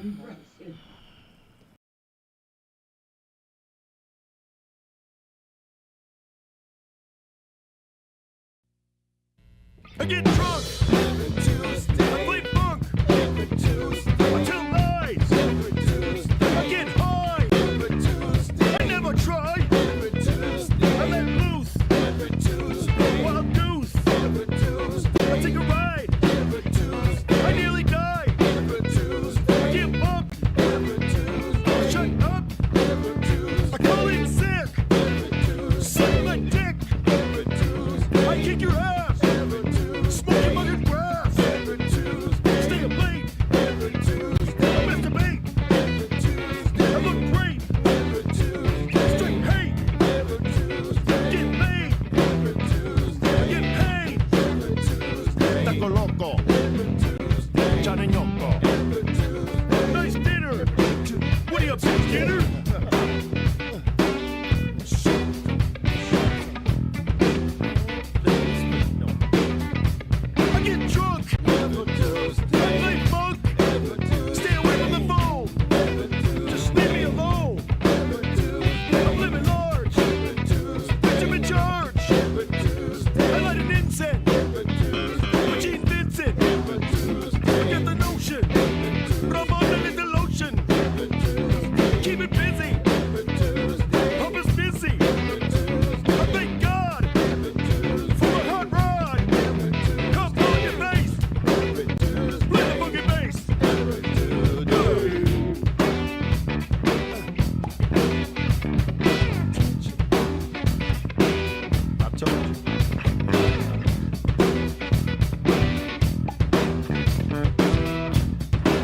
I get drunk. I play funk. I tell lies. I get high. I never try. I let loose. Wild goose. I take a ride. I nearly die. I get bumped. Shut up. I call in sick. Suck my dick. I kick your ass. Smoking fucking grass. Stay up late. Masturbate. I look great. Straight hate. Get laid. Get paid. Taco loco. Johnny Yoko. Nice dinner. What are you up to, Skinner? I get drunk. I play funk. Stay away from the phone. Just leave me alone. I'm living large. Bitch, I'm in charge. I light an incense. With Gene Vincent. Get the notion. Rub on it in the lotion. Keep it busy. Pump is busy. I thank God for a hot ride. Come on your face. Play the boogie bass. I've told you.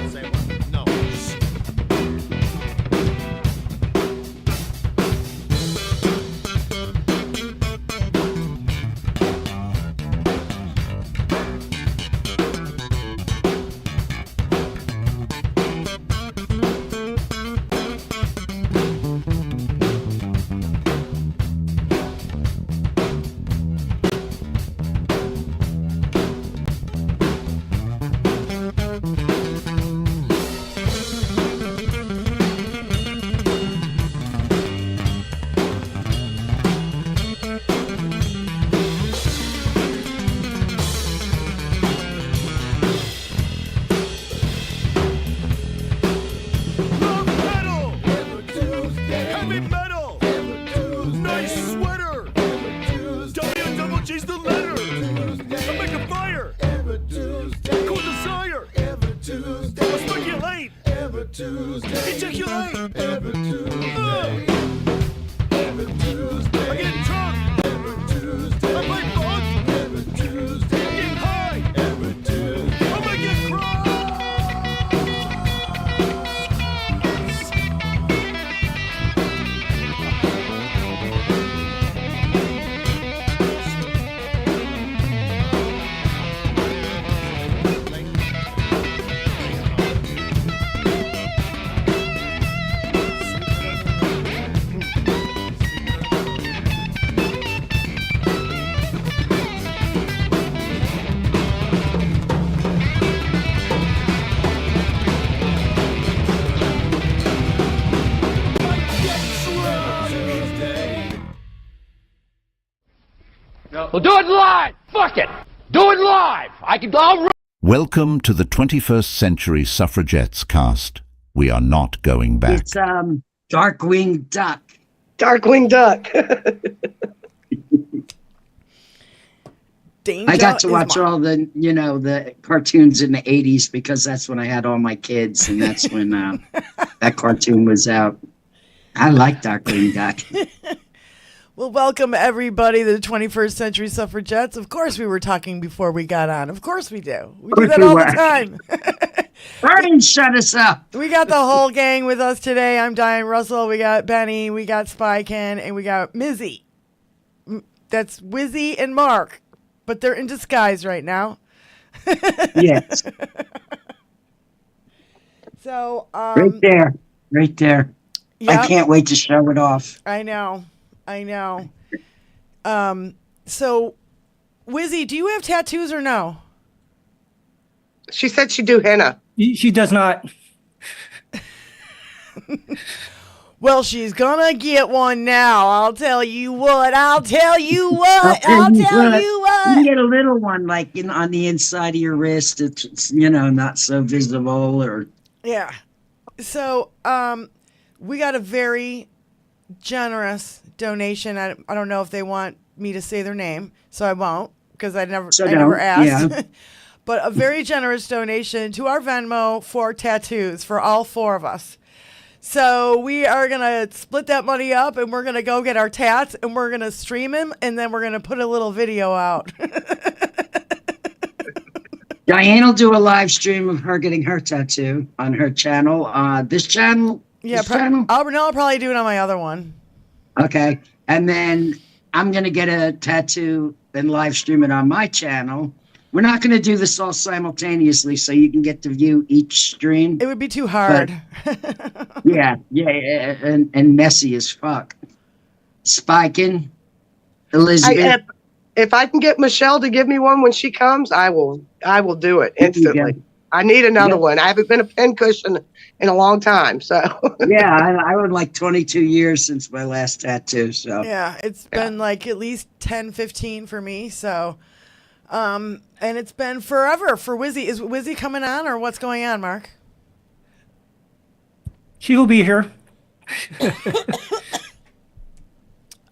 Say what? No. Love metal. Heavy metal. Nice sweater. double G's the letter. I make a fire. Cool desire. I speculate. Ejaculate. I get drunk. I play funk. I get high. I make it cry. Well, do it live! Fuck it! Do it live! I'll Welcome to the 21st Century Suffragettes cast. We are not going back. It's Darkwing Duck. Darkwing Duck. I got to watch all the, the cartoons in the 80s because that's when I had all my kids, and that's when that cartoon was out. I like Darkwing Duck. Well, welcome everybody to the 21st Century Suffragettes. Of course we were talking before we got on. Of course we do. We do that all the time. Brian, shut us up. We got the whole gang with us today. I'm Diane Russell. We got Benny. We got Spyken. And we got Mizzy. That's Wizzy and Mark. But they're in disguise right now. Yes. So, right there. Right there. Yep. I can't wait to show it off. I know. So, Wizzy, do you have tattoos or no? She said she'd do henna. She does not. Well, she's gonna get one now. I'll tell you what. I'll tell you what. I'll tell you You what. can get a little one like on the inside of your wrist. It's not so visible or. Yeah. So, we got a very generous donation. I don't know if they want me to say their name, so I won't because I never asked. Yeah. But a very generous donation to our Venmo for tattoos for all four of us. So we are going to split that money up and we're going to go get our tats and we're going to stream them and then we're going to put a little video out. Diane will do a live stream of her getting her tattoo on her channel. This channel? Yeah, This channel? I'll probably do it on my other one. Okay. And then I'm going to get a tattoo and live stream it on my channel. We're not going to do this all simultaneously so you can get to view each stream. It would be too hard. Yeah, and messy as fuck. Spiking, Elizabeth. If I can get Michelle to give me one when she comes, I will do it instantly. I need another one. I haven't been a pincushion in a long time, so. Yeah, I would like 22 years since my last tattoo, so. Yeah, it's been like at least 10, 15 for me, so. And it's been forever for Wizzy. Is Wizzy coming on or what's going on, Mark? She will be here.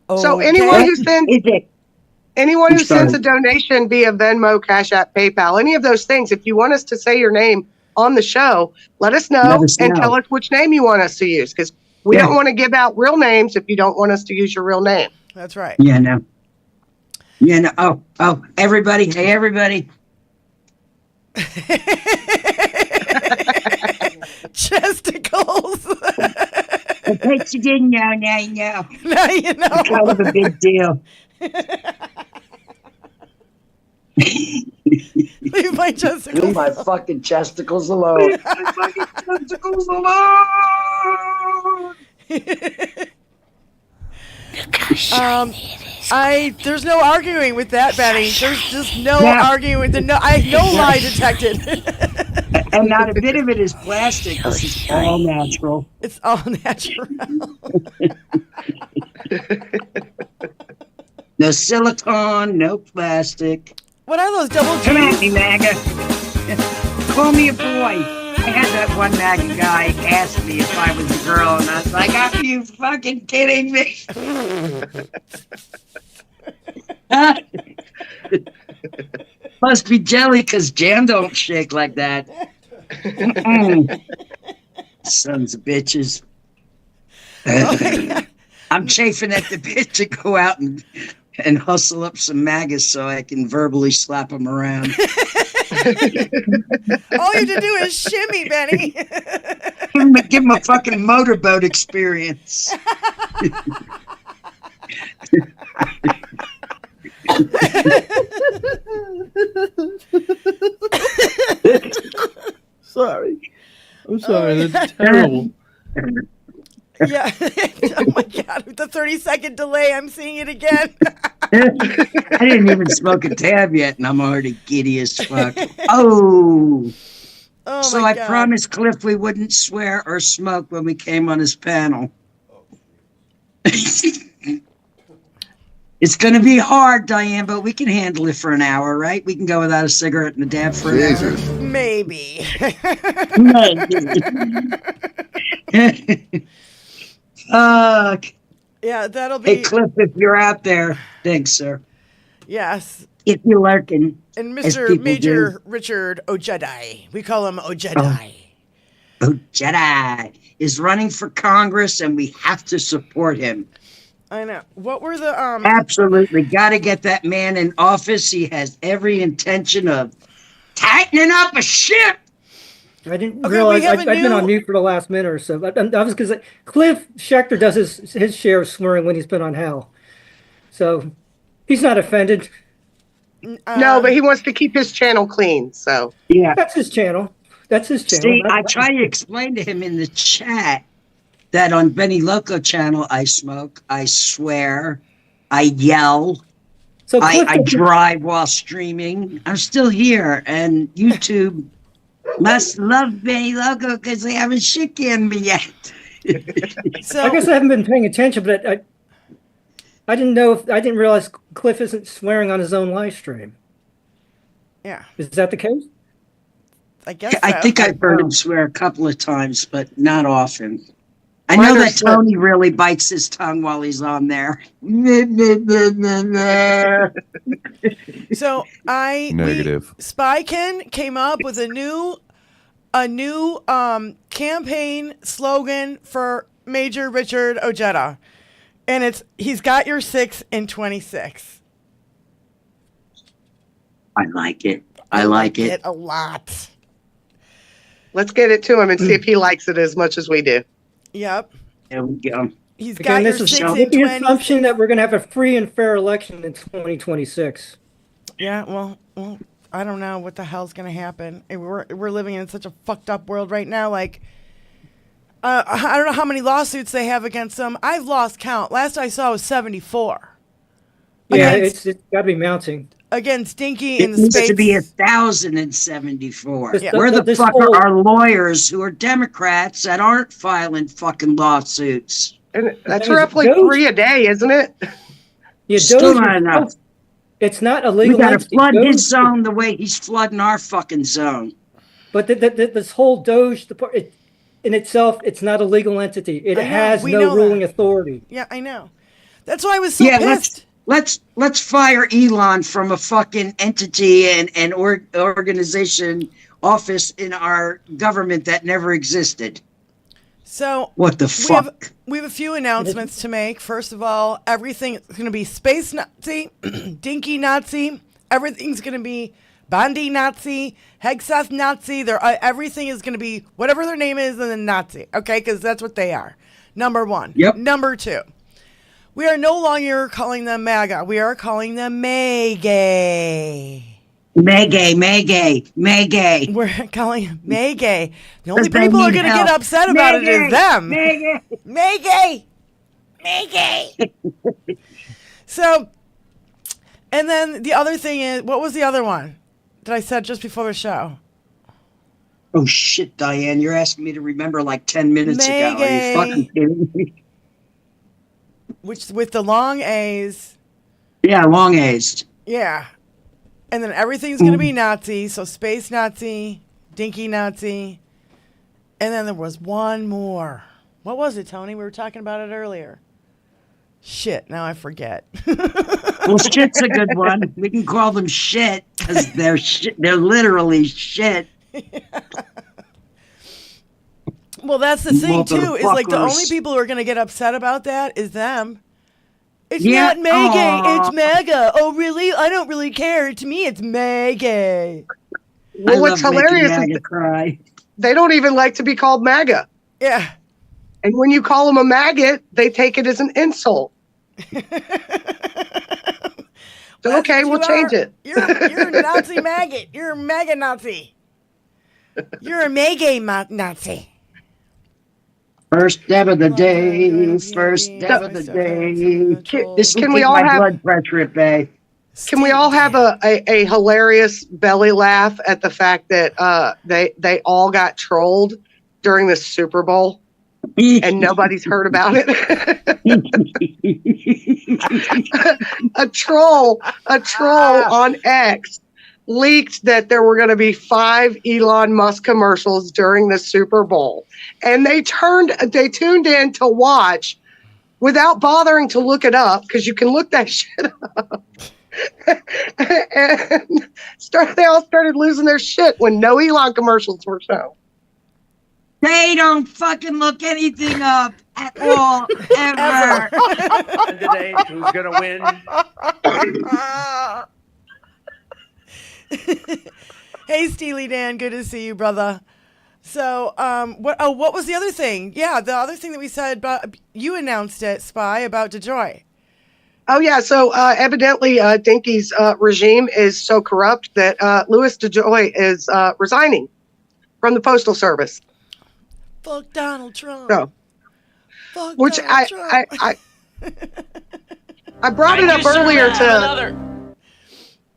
So Okay. anyone who sends a donation via Venmo, Cash App, PayPal, any of those things, if you want us to say your name on the show, let us know and tell us which name you want us to use, because we don't want to give out real names if you don't want us to use your real name. That's right. Yeah, no. Oh, everybody. Hey, everybody. Chesticles. In case you didn't know, now you know. Now you know. It's kind of a big deal. Leave my chesticles. Leave my fucking chesticles alone. Leave my fucking chesticles alone. There's no arguing with that, Benny. There's just no arguing with I have no lie detected. And not a bit of it is plastic. This is all natural. It's all natural. No silicone, no plastic. What are those double Come at G's? me, MAGA. Call me a boy. I had that one MAGA guy ask me if I was a girl, and I was like, are you fucking kidding me? Must be jelly because jam don't shake like that. Sons of bitches. I'm chafing at the bit to go out and hustle up some MAGAs so I can verbally slap them around. All you have to do is shimmy, Benny. Give him a fucking motorboat experience. Sorry. I'm sorry. That's terrible. Yeah. Oh my God. With the 30-second delay, I'm seeing it again. I didn't even smoke a tab yet, and I'm already giddy as fuck. Oh. So my I God. promised Cliff we wouldn't swear or smoke when we came on his panel. It's going to be hard, Diane, but we can handle it for an hour, right? We can go without a cigarette and a dab for an hour. Maybe. Fuck. Yeah, that'll be. Hey, Cliff, if you're out there, thanks, sir. Yes. If you're lurking. And as Mr. people Major do. Richard Ojedi. We call him Ojedi. Oh, Jedi is running for Congress, and we have to support him. I know. What were the Absolutely. Got to get that man in office. He has every intention of tightening up a ship. I didn't Okay, realize we have I've a been on new- mute for the last minute or so. I was because Cliff Schechter does his share of swearing when he's been on Hal, so he's not offended. No, but he wants to keep his channel clean, so. Yeah. That's his channel. That's his channel. See, I try to explain to him in the chat that on Benny Loco channel, I smoke, I swear, I yell, So Cliff I drive while streaming. I'm still here, and YouTube Must love Benny Loco because they haven't shit canned me yet. So I guess I haven't been paying attention, but I didn't realize Cliff isn't swearing on his own live stream. yeah, Is that the case? I guess I so. think I've heard him swear a couple of times, but not often. I Mine know are that slip. Tony really bites his tongue while he's on there. So Negative. Spykin came up with a new campaign slogan for Major Richard Ojeda, and he's got your 6 in 26. I like it. I like it. a lot. Let's get it to him and see if he likes it as much as we do. Yep. There we go. He's Again, got this your is 6 with in the 26. assumption that we're going to have a free and fair election in 2026. Yeah, well, I don't know what the hell's gonna happen. And we're living in such a fucked up world right now. Like, I don't know how many lawsuits they have against them. I've lost count. Last I saw was 74 Yeah, Against- it's got to be mounting. against Dinky It in the needs space. to be 1,074. Yeah. Where the This fuck whole- are our lawyers who are Democrats that aren't filing fucking lawsuits? And that's thing is, roughly those- 3 a day, isn't it? Yeah, Still Doge- not enough. It's not a We legal gotta entity. flood Doge- his zone the way he's flooding our fucking zone. But this whole Doge in itself, it's not a legal entity. It I know, has we no know ruling that. authority. Yeah, I know. That's why I was so Yeah, pissed. let's fire Elon from a fucking entity and organization office in our government that never existed. So What the fuck? we have a few announcements to make. First of all, everything is going to be Space Nazi, Dinky Nazi. Everything's going to be Bandy Nazi, Hegseth Nazi. Everything is going to be whatever their name is and then Nazi. Okay, because that's what they are. Number one. Yep. Number two. We are no longer calling them MAGA. We are calling them May-gay. May-gay. We're calling them May-gay. The only Because they people who are need going to get help. upset about it is them. May-gay. May-gay. So, and then the other thing is, what was the other one that I said just before the show? Oh shit, Diane, you're asking me to remember like 10 minutes ago. Are May-gay. you fucking kidding me? Which with the long A's, Yeah, long A's. yeah. And then everything's going to be Nazi. So Space Nazi, Dinky Nazi. And then there was one more. What was it, Tony? We were talking about it earlier. Shit, now I forget. Well, shit's a good one. We can call them shit because they're shit. They're literally shit. Well, that's the thing, too, is like the only Motherfuckers. people who are going to get upset about that is them. It's Yeah, not May-gay, aw. it's MAGA. Oh, really? I don't really care. To me, it's May-gay. Well, I what's love making hilarious is MAGA cry. they don't even like to be called MAGA. Yeah. And when you call them a maggot, they take it as an insult. So, That's okay, what we'll you change are. it. You're a Nazi maggot. You're a MAGA Nazi. You're a May-gay Nazi. First dab of the day. First dab of the day. This Can can we keep all my have- blood pressure at bay. Can we all have a hilarious belly laugh at the fact that they all got trolled during the Super Bowl and nobody's heard about it? a troll on X leaked that there were going to be 5 Elon Musk commercials during the Super Bowl, and they tuned in to watch without bothering to look it up, because you can look that shit up. And they all started losing their shit when no Elon commercials were shown. They don't fucking look anything up at all, ever. Today, who's gonna win? Hey, Steely Dan, good to see you, brother. So, what was the other thing? Yeah, the other thing that we said, about, you announced it, Spy, about DeJoy. Oh, yeah. So evidently, Dinky's regime is so corrupt that Louis DeJoy is resigning from the Postal Service. Fuck Donald Trump. So, Fuck which Donald Trump. I brought it up earlier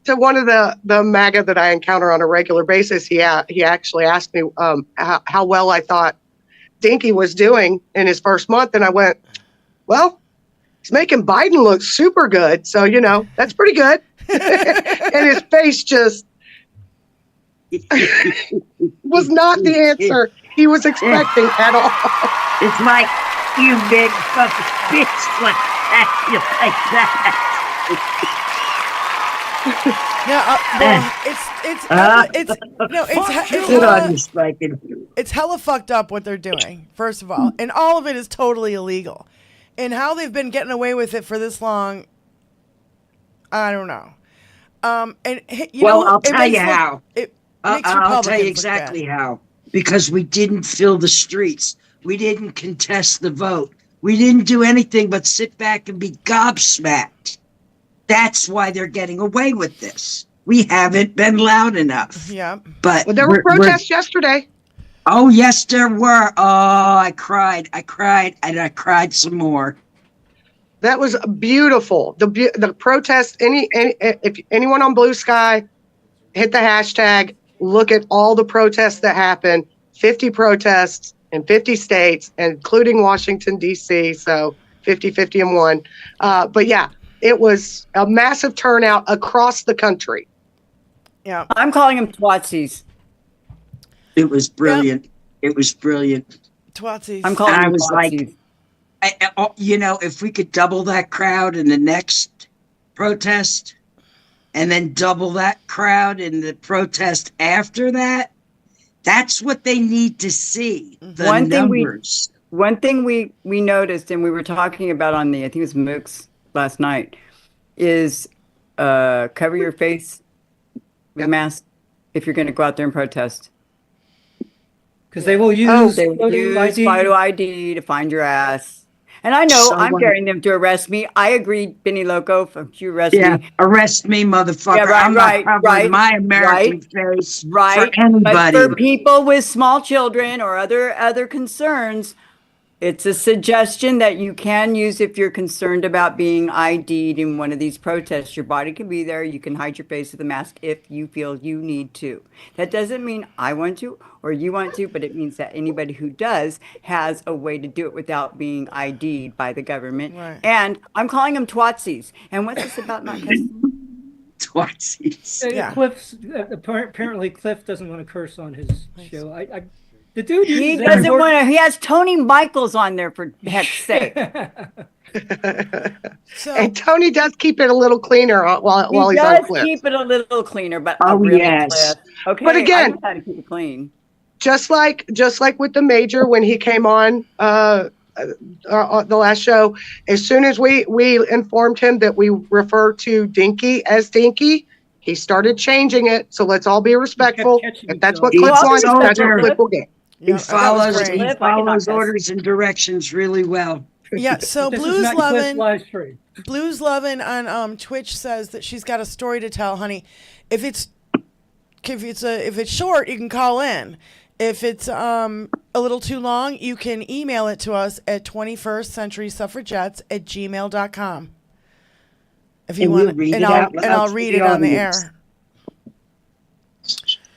to one of the MAGA that I encounter on a regular basis, he actually asked me how well I thought Dinky was doing in his first month, and I went, well, he's making Biden look super good, so that's pretty good. And his face just was not the answer he was expecting at all. It's like, you big fucking bitch, like that, you like that. It's hella fucked up what they're doing, first of all, and all of it is totally illegal. And how they've been getting away with it for this long, I don't know. I'll tell you how. I'll tell you exactly how. Because we didn't fill the streets. We didn't contest the vote. We didn't do anything but sit back and be gobsmacked. That's why they're getting away with this. We haven't been loud enough. Yeah. But there were protests yesterday. Oh, yes, there were. Oh, I cried, and I cried some more. That was beautiful. The protest. If anyone on Blue Sky, hit the hashtag. Look at all the protests that happened. 50 protests in 50 states, including Washington D.C. So 50 and 1. But yeah, it was a massive turnout across the country. Yeah, I'm calling them twatsies. It was brilliant. Yep. It was brilliant. Twatsies. I'm calling. I was twatsies. like, if we could double that crowd in the next protest, and then double that crowd in the protest after that, that's what they need to see. The numbers. One thing we noticed, and we were talking about on I think it was MOOCs last night, is cover your face with a mask if you're going to go out there and protest. Because they will use photo ID to find your ass. And I know I'm daring them to arrest me. I agree, Benny Loco, if you arrest me. Arrest me, motherfucker. Yeah, I'm not covering my American face for anybody. But for people with small children or other concerns, it's a suggestion that you can use if you're concerned about being ID'd in one of these protests. Your body can be there. You can hide your face with a mask if you feel you need to. That doesn't mean I want to or you want to, but it means that anybody who does has a way to do it without being ID'd by the government. Right. And I'm calling them twatsies. And what's this about not cussing? Twatsies. Yeah. Apparently Cliff doesn't want to curse on his show. The dude he doesn't want to. He has Tony Michaels on there for heck's sake. And Tony does keep it a little cleaner while he's on Cliff. Keep it a little cleaner, but yes. Okay, but again, I know how to keep it clean. Just like with the Major when he came on the last show, as soon as we informed him that we refer to Dinky as Dinky, he started changing it. So let's all be respectful. If that's what Cliff wants, that's what Cliff will get. He follows orders and directions really well. Yeah, so Blues Lovin' on Twitch says that she's got a story to tell, honey. If it's short, you can call in. If it's a little too long, you can email it to us at 21stcenturysuffragettes@gmail.com. If you want, and I'll read it on the air.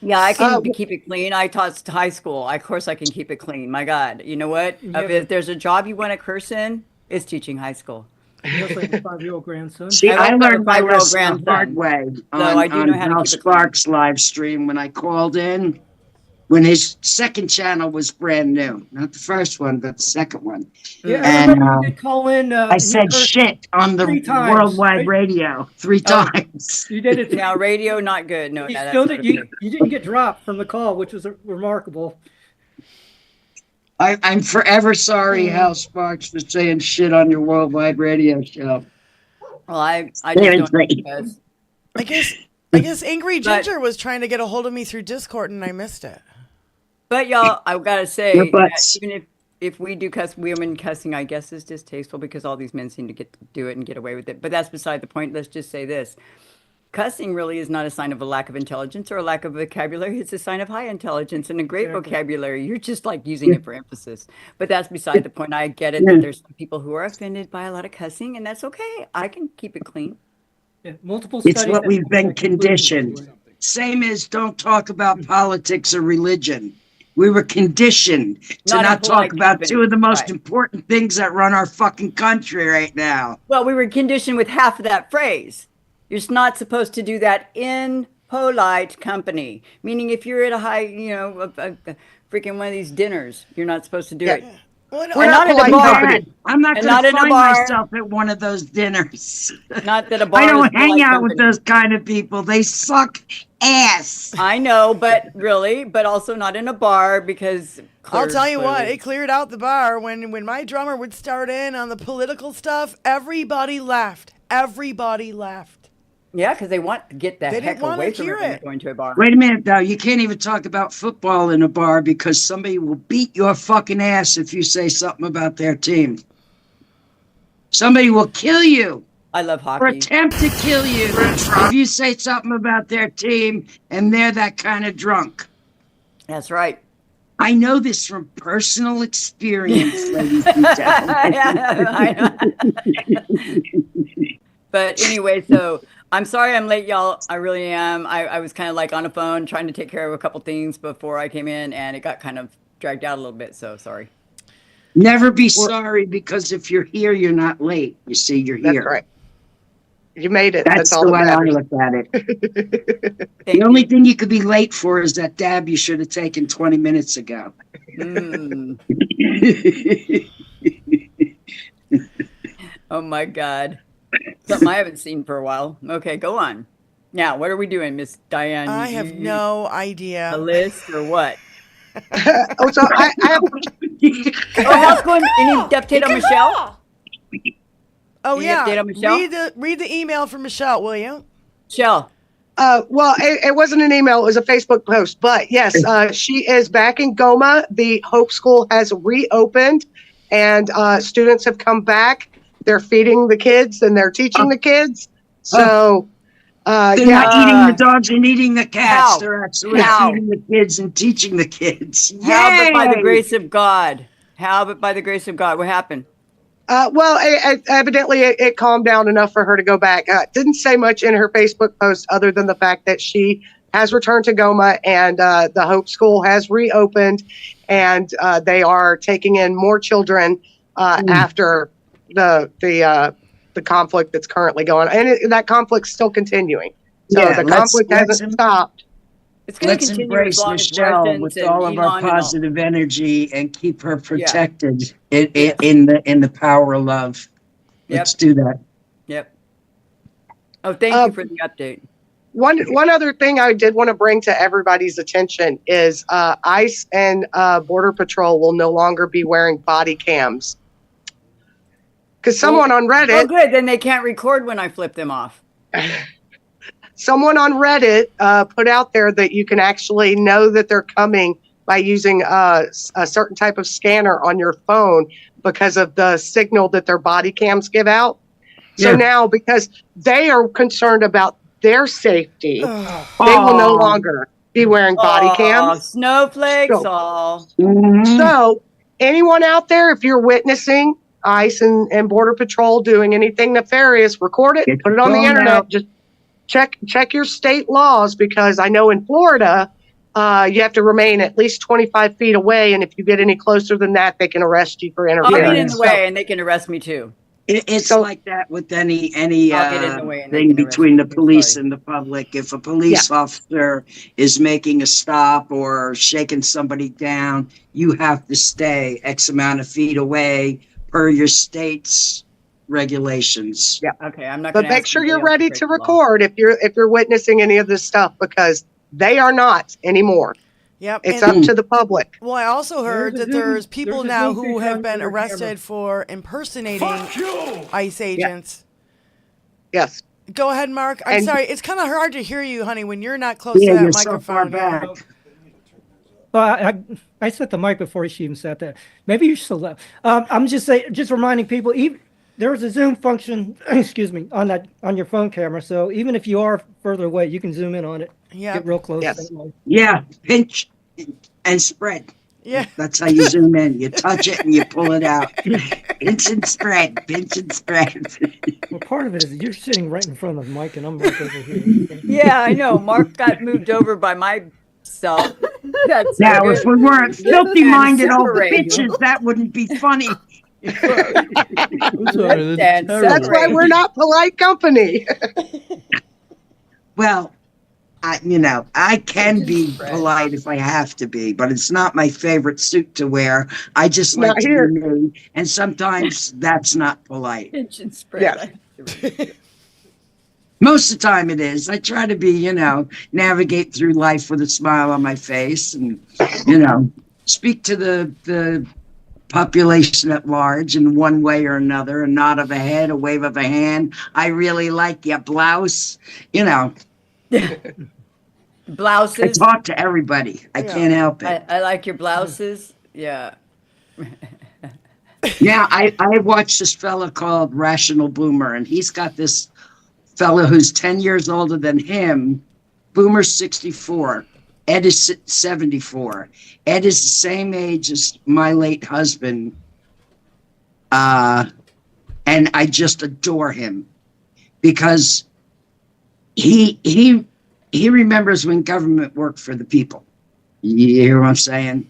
Yeah, I can keep it clean. I taught high school. Of course, I can keep it clean. My God, you know what? If there's a job you want to curse in, it's teaching high school. Just like a 5-year-old grandson. See, I learned my lesson the hard way I do know how to Hal keep it Sparks' live stream when I called in. When his second channel was brand new, not the first one, but the second one. Yeah, and you did call in. I said shit on the worldwide radio 3 times. You did it. Now radio, not good. No, you didn't get dropped from the call, which was remarkable. I'm forever sorry, Hal Sparks, for saying shit on your worldwide radio show. Well, I just don't. I guess Angry Ginger was trying to get a hold of me through Discord, and I missed it. But y'all, I've got to say, that even if we do women cussing, I guess is distasteful because all these men seem to do it and get away with it. But that's beside the point. Let's just say this. Cussing really is not a sign of a lack of intelligence or a lack of vocabulary. It's a sign of high intelligence and a great vocabulary. You're just like using it for emphasis. But that's beside the point. I get it that there's some people who are offended by a lot of cussing, and that's okay. I can keep it clean. Yeah, multiple It's studies what have we've come been to that conclusion. conditioned. Same as don't talk about politics or religion. We were conditioned to Not in not talk polite about company. two of the most Right. important things that run our fucking country right now. Well, we were conditioned with half of that phrase. You're not supposed to do that in polite company. Meaning, if you're at a high, a freaking one of these dinners, you're not supposed to do it. Well, no, We're And not not at a polite bar. company. I'm not And going not to in a find bar. myself at one of those dinners. Not that a bar I is don't hang polite out with company. those kind of people. They suck ass. I know, but also not in a bar because I'll tell you what, clearly- it cleared out the bar when my drummer would start in on the political stuff. Everybody left. Everybody left. Yeah, because they want to get the They heck didn't wanna away from hear it when it. they're going to a bar. Wait a minute, though. You can't even talk about football in a bar because somebody will beat your fucking ass if you say something about their team. Somebody will kill you I love or hockey. attempt to kill you if you say something about their team and they're that kind of drunk. That's right. I know this from personal experience, ladies and gentlemen. I know. But anyway, so I'm sorry I'm late, y'all. I really am. I was kind of like on a phone trying to take care of a couple things before I came in, and it got kind of dragged out a little bit. So sorry. Never be sorry, because if you're here, you're not late. You see, you're here. That's right. You made it. That's all the that way I matters. look at it. Thank The only you. thing you could be late for is that dab you should have taken 20 minutes ago. Mm. Oh my God. Something I haven't seen for a while. Okay, go on. Now, what are we doing, Miss Diane? I have no idea. A list or what? Oh, so I have Oh, how's going? Any update on Michelle? Oh Any yeah. update on Michelle? Read the email from Michelle, will you? Michelle. well, it wasn't an email; it was a Facebook post. But yes, she is back in Goma. The Hope School has reopened, and students have come back. They're feeding the kids and they're teaching the kids. So, They're yeah. not eating the dogs and eating the cats. How? They're actually How? feeding the kids and teaching the kids. How but by the Yay! grace of God? How but by the grace of God? What happened? Well, evidently it calmed down enough for her to go back. Didn't say much in her Facebook post other than the fact that she has returned to Goma, and the Hope School has reopened, and they are taking in more children after the conflict that's currently going on. And that conflict's still continuing. So Yeah, the let's- conflict let's- hasn't stopped. It's going to Let's continue as embrace long as Michelle Russians with and all of Elon our and all. positive energy and keep her protected in the power of love. Yep. Let's do that. Yep. Oh, thank you for the update. One other thing I did want to bring to everybody's attention is ICE and Border Patrol will no longer be wearing body cams. Because someone on Oh, Reddit, good. Then they can't record when I flip them off. someone on Reddit put out there that you can actually know that they're coming by using a certain type of scanner on your phone because of the signal that their body cams give out. So Yeah. now, because they are concerned about their safety, they will no longer be wearing body Aw, cams. snowflakes, So- all. So anyone out there, if you're witnessing ICE and Border Patrol doing anything nefarious, record it, Get put it your on the phone internet. out. Just check your state laws, because I know in Florida, you have to remain at least 25 feet away. And if you get any closer than that, they can arrest you for I'll interference. get in the way and they can arrest me too. It's So- like that with any I'll get in the way and they thing can arrest between me. the police Sorry. and the public. If a police officer is making a stop or shaking somebody down, you have to stay X amount of feet away per your state's regulations. Yeah. Okay, I'm not But going to make sure you're ready to record if you're witnessing any of this stuff, because they are not anymore. Yep. It's and- up to the public. Well, I also heard There's a that Zoom- there's people there's a now Zoom who picture have on been your arrested camera. for impersonating Fuck you! ICE agents. Yes. Go ahead, Mark. I'm And- sorry. It's kind of hard to hear you, honey, when you're not close Yeah, to that you're so far microphone. here. back. Well, I set the mic before she even sat there. Maybe you should left. I'm just reminding people. There's a zoom function, excuse me, on your phone camera. So even if you are further away, you can zoom in on it. Yeah. Get real close. Yes. Yeah, pinch and spread. Yeah. That's how you zoom in. You touch it and you pull it out. Pinch and spread. Pinch and spread. We'll part of it is you're sitting right in front of the mic and I'm right over here. Yeah, I know. Mark got moved over by myself. That's Now, if we weren't filthy-minded old separate. bitches, that wouldn't be funny. I'm sorry, that's terrible. That's why we're not polite company. Well, I can be polite if I have to be, but it's not my favorite suit to wear. I just like to be me, and sometimes that's not polite. Pigeon spread. Yeah. Most of the time it is. I try to be, navigate through life with a smile on my face and, speak to the population at large in one way or another, a nod of a head, a wave of a hand. I really like your blouse, Blouses. I talk to everybody. I can't help it. I like your blouses. Yeah. Yeah, I watched this fella called Rational Boomer, and he's got this fella who's 10 years older than him. Boomer's 64. Ed is 74. Ed is the same age as my late husband. And I just adore him because he remembers when government worked for the people. You hear what I'm saying?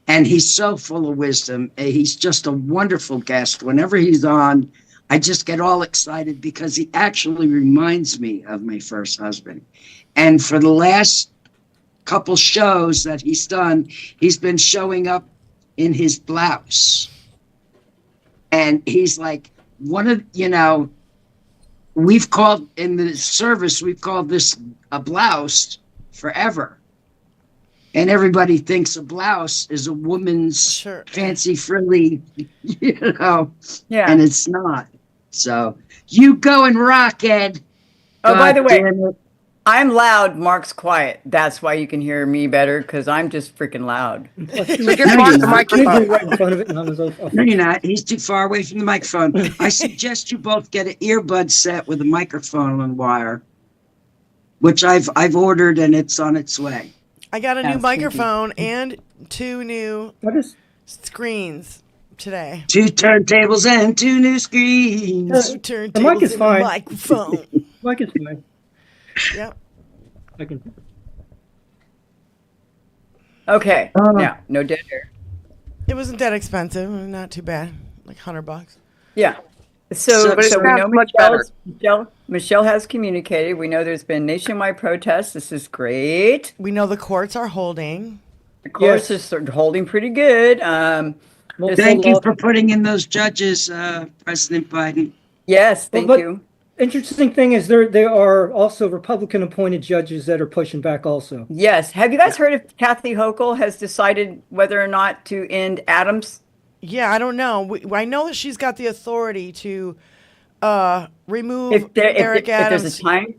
And he's so full of wisdom. He's just a wonderful guest. Whenever he's on, I just get all excited because he actually reminds me of my first husband. And for the last couple shows that he's done, he's been showing up in his blouse. And he's like, we've called in the service, we've called this a blouse forever. And everybody thinks a blouse is a woman's fancy frilly, Yeah. and it's not. So you go and rock, Ed. Oh, by the way, I'm loud. Mark's quiet. That's why you can hear me better because I'm just freaking loud. So give Mark the microphone. Right in front of it and I was No, you're not. He's too far away from the microphone. I suggest you both get an earbud set with a microphone on wire, which I've ordered and it's on its way. I got a new microphone and 2 new screens today. 2 turntables and 2 new screens. 2 turntables the mic is and fine. a microphone. Mic is fine. Yep. I can. Okay. Yeah. No dead air. It wasn't that expensive. Not too bad. Like $100. Yeah. So but it we know sounds much better. Michelle has communicated. We know there's been nationwide protests. This is great. We know the courts are holding. The courts are sort of holding pretty good. Thank you for putting in those judges, President Biden. Yes, thank you. Interesting thing is there are also Republican appointed judges that are pushing back also. Yes. Have you guys heard if Kathy Hochul has decided whether or not to end Adams? Yeah, I don't know. I know that she's got the authority to remove Eric Adams. If there's a time,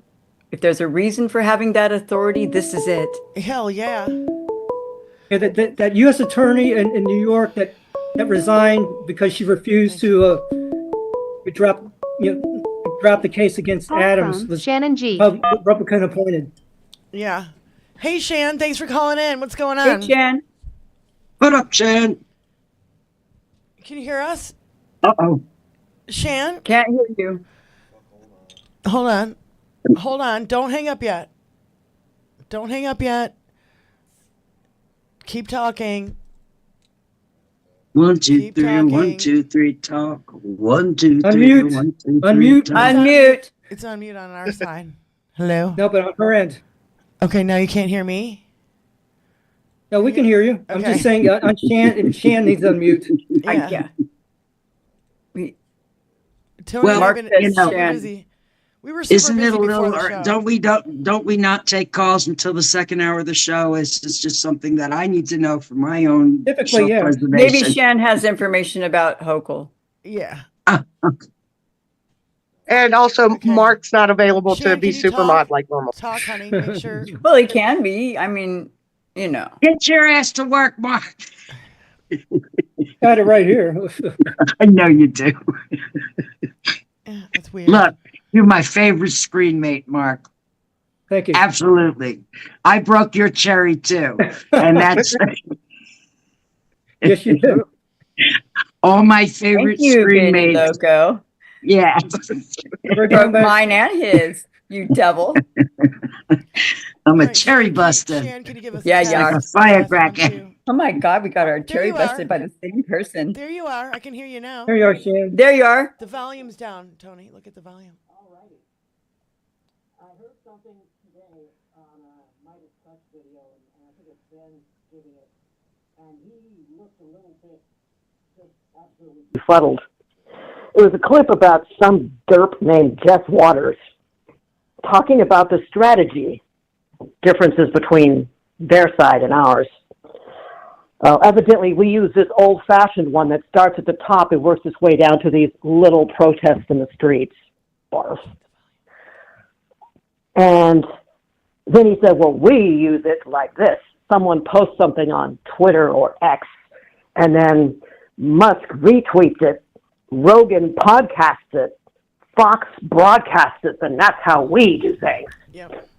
if there's a reason for having that authority, this is it. Hell yeah. Yeah, that U.S. attorney in New York that resigned because she refused to drop the case against Adams was Shannon G. Republican appointed. Yeah. Hey, Shan, thanks for calling in. What's going on? Hey, Shan. What up, Shan? Can you hear us? Uh-oh. Shan? Can't hear you. Hold on. Hold on. Don't hang up yet. Don't hang up yet. Keep talking. 1, 2, Keep 3, talking. 1, 2, 3, talk. 1, 2, 3, Unmute. 1, 2, 3, Unmute. talk. Unmute. It's on mute on our side. Hello? No, but on her end. Okay, now you can't hear me? No, we can hear you. I'm Okay. just saying on Shan needs to unmute. Yeah. Tony, Well, I've been super busy. We were super Isn't busy it a before little? the show. Don't we not take calls until the second hour of the show? It's just something that I need to know for my own Typically, yeah. self-preservation. Maybe Shan has information about Hochul. Yeah. And also, Mark's not available Shan, to be can you supermod talk? like normal. Talk, honey. Make sure. Well, he can be. I mean, Get your ass to work, Mark. Got it right here. I know you do. Yeah, that's weird. Look, you're my favorite screen mate, Mark. Thank you. Absolutely. I broke your cherry too. And that's Yes, you do. all my favorite thank you, screen Benny mates. Loco. Yeah. Broke mine and his, you devil. I'm a cherry buster. Shan, can you give us Yeah, a you are. Like a firecracker. Oh my God, we got our There cherry you busted are. by the same person. There you are. I can hear you now. There you are, Shan. There you are. The volume's down, Tony. Look at the volume. I heard something today on a Midas Touch video, and I think it's Ben giving it, and he looked a little bit just absolutely befuddled. It was a clip about some derp named Jeff Waters talking about the strategy differences between their side and ours. Evidently, we use this old-fashioned one that starts at the top and works its way down to these little protests in the streets. Barf. And then he said, well, we use it like this. Someone posts something on Twitter or X, and then Musk retweets it, Rogan podcasts it, Fox broadcasts it, and that's how we do things. Yep.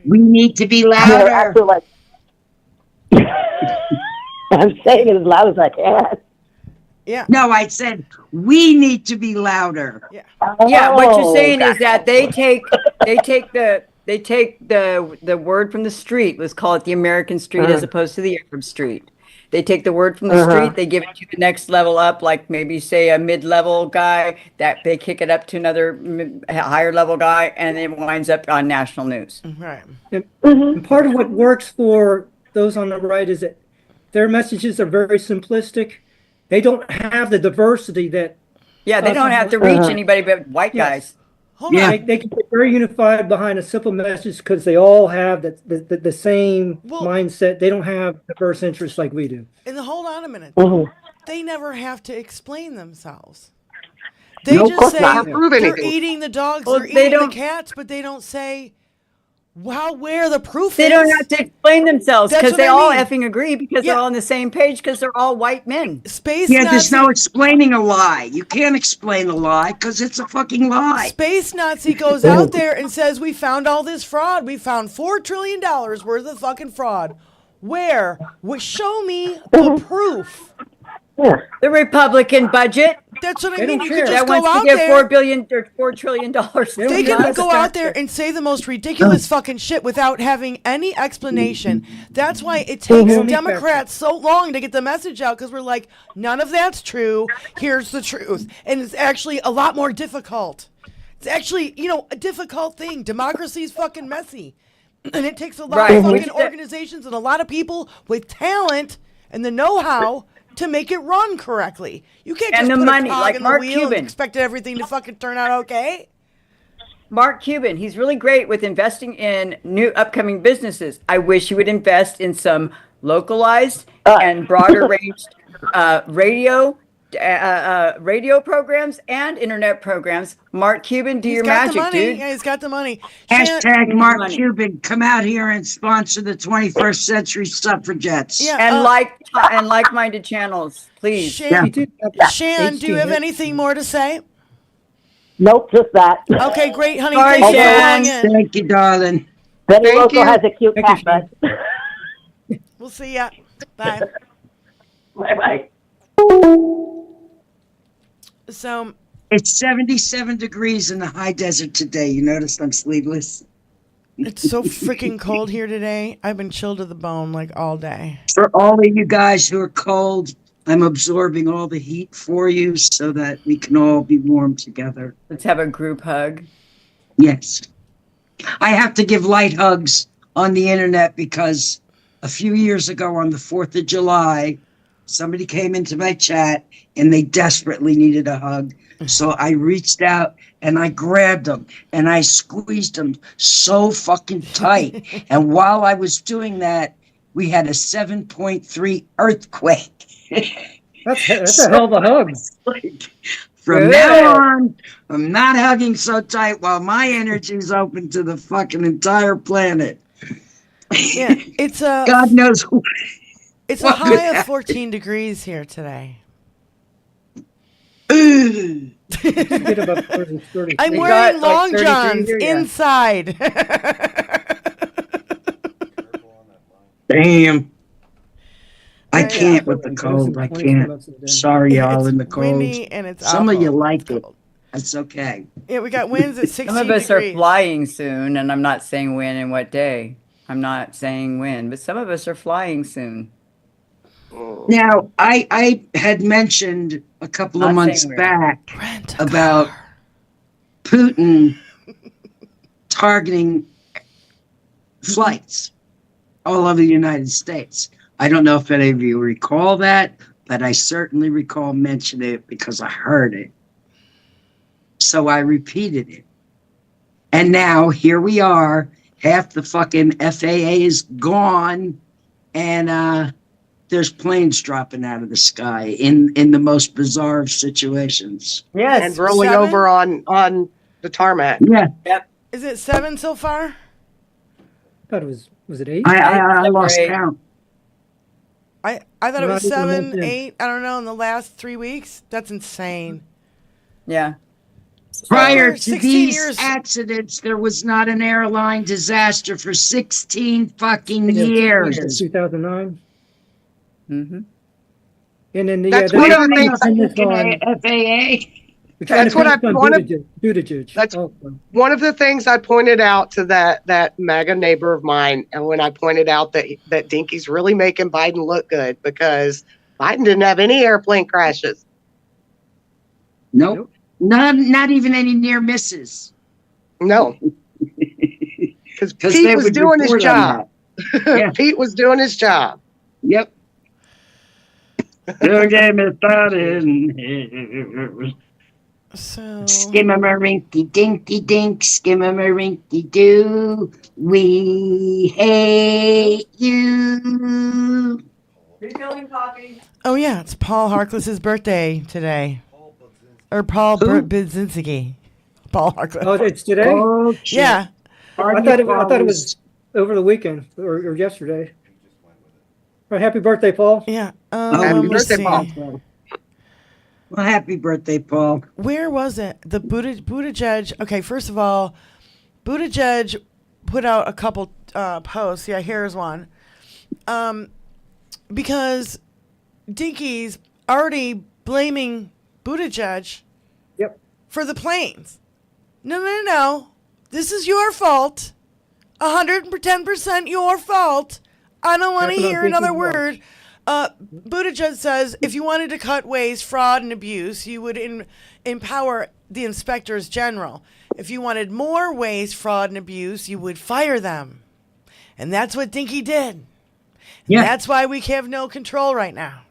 We need to be louder. Like, I'm saying it as loud as I can. Yeah. No, I said we need to be louder. Yeah. Yeah, what you're saying is that they take the word from the street, let's call it the American street as opposed to the Arab street. They take the word from the street, they give it to the next level up, like maybe say a mid-level guy, that they kick it up to another higher level guy, and it winds up on national news. Right. And part of what works for those on the right is that their messages are very simplistic. They don't have the diversity that. Yeah, they don't have to reach anybody but white guys. Hold on. They can be very unified behind a simple message because they all have the same mindset. They don't have diverse interests like we do. And hold on a minute. They never have to explain themselves. They No, just say not prove they're anything. eating the dogs, Well, they're they eating the don't- cats, but they don't say where the proof They is. don't have to explain themselves That's because what they I all mean. effing agree because Yeah. they're all on the same page because they're all white men. Space Yeah, there's Nazi, no explaining a lie. You can't explain a lie because it's a fucking lie. Space Nazi goes out there and says, we found all this fraud. We found $4 trillion worth of fucking fraud. Where? Show me the proof. The Republican budget. That's what I They mean. don't You care. could That just go wants to out give there. $4 trillion. They Yeah, can that's go a out fact. there and say the most ridiculous fucking shit without having any explanation. That's why it takes Democrats so long to get the message out, because we're like, none of that's true. Here's the truth. And it's actually a lot more difficult. It's actually, a difficult thing. Democracy's fucking messy. And it takes a lot of fucking organizations and a lot of people with talent and the know-how to make it run correctly. You can't just And the put money, a cog like in the Mark wheel Cuban. and expect everything to fucking turn out okay. Mark Cuban, he's really great with investing in new upcoming businesses. I wish he would invest in some localized and broader ranged radio programs and internet programs. Mark Cuban, do He's your got the magic, money. dude. Yeah, he's got the money. Hashtag Mark money. Cuban, come out here and sponsor the 21st Century Suffragettes. Yeah, And like-minded channels, please. Shan, Yeah. Shan, do you have anything more to say? Nope, just that. Okay, great, honey. Sorry, Thank you for Shan. calling in. Thank you, darling. Betty Thank Loco you. has a cute Thank you, cat, but We'll see ya. Bye. bye-bye. So, It's 77 degrees in the high desert today. You noticed I'm sleeveless? it's so freaking cold here today. I've been chilled to the bone like all day. For all of you guys who are cold, I'm absorbing all the heat for you so that we can all be warm together. Let's have a group hug. Yes. I have to give light hugs on the internet because a few years ago on the 4th of July, somebody came into my chat and they desperately needed a hug. So I reached out and I grabbed them and I squeezed them so fucking tight. And while I was doing that, we had a 7.3 earthquake. That's a hell of a hug. From Good. now on, I'm not hugging so tight while my energy's open to the fucking entire planet. Yeah, it's a God knows who. it's a high of 14 degrees here today. Get about 30, 30. I'm We wearing got, like, long 33 johns here, yeah. inside. Damn. I Yeah. can't with the cold. I can't. Sorry, y'all, in the cold. Windy and it's Some of you awful. like It's it. cold. That's okay. Yeah, we got winds at 16 Some of us degrees. are flying soon, and I'm not saying when and what day. I'm not saying when, but some of us are flying soon. Now, I had mentioned a couple of months back about Putin targeting flights all over the United States. I don't know if any of you recall that, but I certainly recall mentioning it because I heard it. So I repeated it. And now here we are. Half the fucking FAA is gone, and there's planes dropping out of the sky in the most bizarre of situations. Yes, and rolling over on the tarmac. Yeah. Yep. Is it 7 so far? I thought it was it 8? I lost count. I thought it was Not even 7, mentioned. 8. I don't know. In the last 3 weeks, that's insane. Yeah. Prior to 16 these years. accidents, there was not an airline disaster for 16 fucking years. 2009. Mm-hmm. And then That's one of the things FAA. That's what I wanted. Buttigieg. That's one of the things I pointed out to that MAGA neighbor of mine, and when I pointed out that Dinky's really making Biden look good because Biden didn't have any airplane crashes. Nope. Not even any near misses. No. Because Pete was doing his job. Yeah. Pete was doing his job. Yep. Don't get me started. So Skimmermarinky dinky dink, skimmermarinky doo. We hate you. Refilling coffee. Oh yeah, it's Paul Harkless's birthday today. Or Paul Budzinski. Paul Harkless. Oh, it's today? Oh, shit. Yeah. I thought it was over the weekend or yesterday. Right, happy birthday, Paul. Yeah. Happy let's birthday, see. Paul. Well, happy birthday, Paul. Where was it? The Buttigieg. Okay, first of all, Buttigieg put out a couple posts. Yeah, here's one. Because Dinky's already blaming Buttigieg for the planes. No. This is your fault. 110% your fault. I don't want to hear another word. Buttigieg says if you wanted to cut waste, fraud, and abuse, you would empower the inspectors general. If you wanted more waste, fraud, and abuse, you would fire them. And that's what Dinky did. Yeah. And that's why we have no control right now.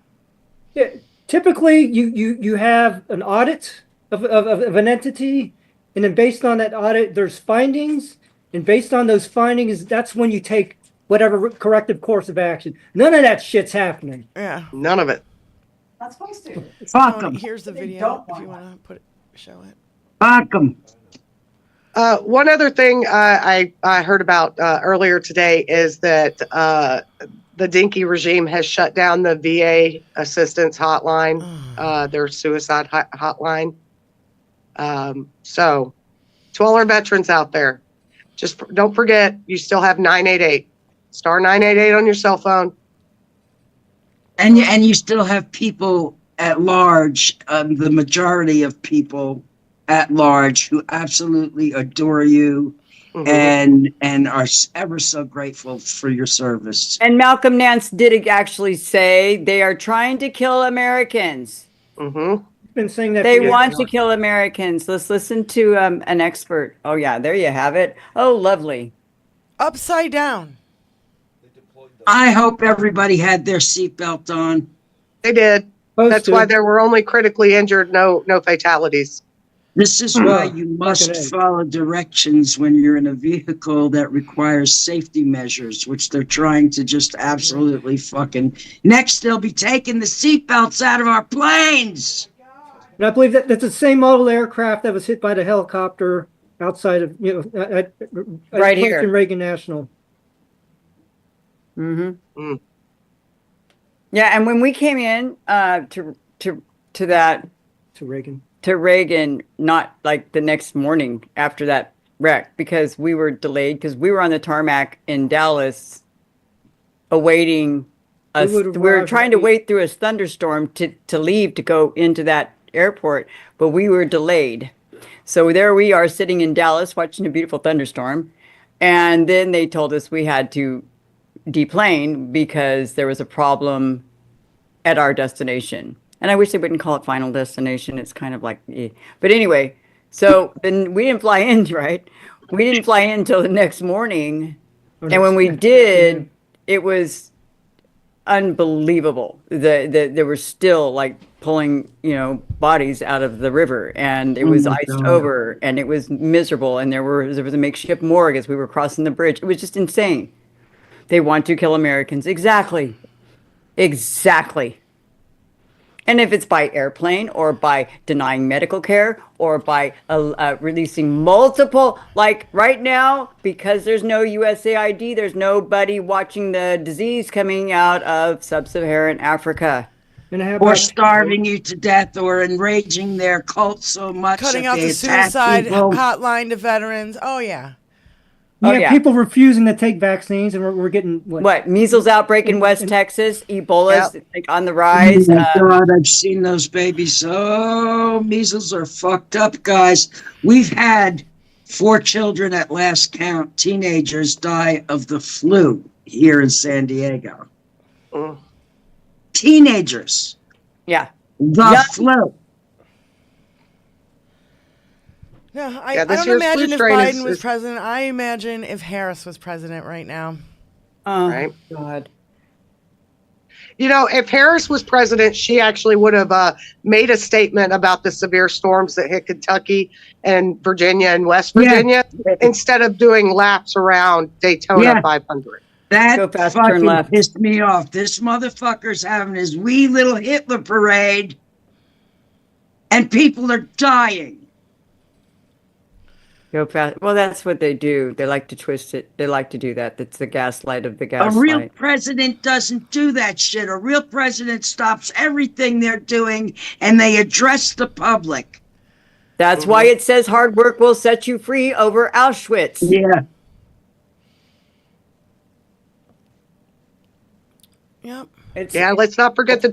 Yeah. Typically, you have an audit of an entity, and then based on that audit, there's findings, and based on those findings, that's when you take whatever corrective course of action. None of that shit's happening. Yeah. None of it. Not supposed to. Fuck them. Here's the video if you want to show it. Fuck them. One other thing I heard about earlier today is that the Dinky regime has shut down the VA assistance hotline, their suicide hotline. So to all our veterans out there, just don't forget, you still have 988. Star 988 on your cell phone. And you still have people at large, the majority of people at large who absolutely adore you and are ever so grateful for your service. And Malcolm Nance did actually say they are trying to kill Americans. Been saying that they want to kill Americans. Let's listen to an expert. Oh yeah, there you have it. Oh, lovely. Upside down. I hope everybody had their seatbelt on. They did. That's why there were only critically injured, no fatalities. This is why you must follow directions when you're in a vehicle that requires safety measures, which they're trying to just absolutely fucking. Next, they'll be taking the seatbelts out of our planes. And I believe that's the same model aircraft that was hit by the helicopter outside of right here in Reagan National. Yeah, and when we came in to Reagan, not like the next morning after that wreck, because we were delayed because we were on the tarmac in Dallas awaiting us. We were trying to wait through a thunderstorm to leave to go into that airport, but we were delayed. So there we are sitting in Dallas watching a beautiful thunderstorm. And then they told us we had to deplane because there was a problem at our destination. And I wish they wouldn't call it final destination. It's kind of like, eh. But anyway, so then we didn't fly in, right? We didn't fly in until the next morning. And when we did, it was unbelievable. They were still like pulling, bodies out of the river, and it was iced over, and it was miserable. And there was a makeshift morgue as we were crossing the bridge. It was just insane. They want to kill Americans. Exactly. And if it's by airplane or by denying medical care or by releasing multiple, like right now, because there's no USAID, there's nobody watching the disease coming out of sub-Saharan Africa. Or starving you to death, or enraging their cult so much cutting that out they the attack suicide people. hotline to veterans. Oh, yeah. Yeah, people refusing to take vaccines, and we're getting what measles outbreak in West Texas, Ebola's like on the rise. Oh my God, I've seen those babies. Oh, measles are fucked up, guys. We've had 4 children at last count, teenagers, die of the flu here in San Diego. Teenagers. Yeah. The flu. No, I don't imagine if Biden was president. I imagine if Harris was president right now. Right. God. If Harris was president, she actually would have made a statement about the severe storms that hit Kentucky and Virginia and West Virginia instead of doing laps around Daytona 500. That fucking pissed me off. This motherfucker's having his wee little Hitler parade, and people are dying. Go fast. Well, that's what they do. They like to twist it. They like to do that. That's the gaslight of the gaslight. A real president doesn't do that shit. A real president stops everything they're doing, and they address the public. That's why it says hard work will set you free over Auschwitz. Yeah. Yep. Let's not forget the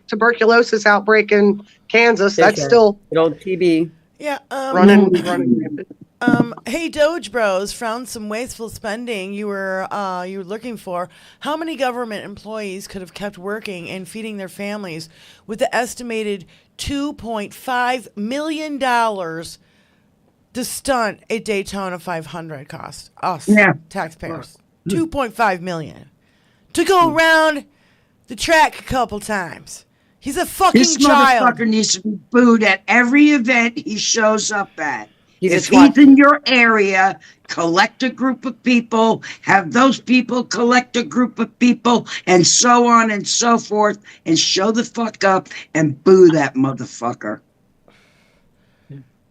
tuberculosis outbreak in Kansas. That's still good old TB. Yeah. Running. Hey, Doge Bros found some wasteful spending you were looking for. How many government employees could have kept working and feeding their families with the estimated $2.5 million the stunt at Daytona 500 cost us taxpayers? $2.5 million to go around the track a couple times. He's a fucking this child. This motherfucker needs to be booed at every event he shows up at. If He's he's in your area, collect a group of people, have those people collect a group of people, and so on and so forth, and show the fuck up and boo that motherfucker.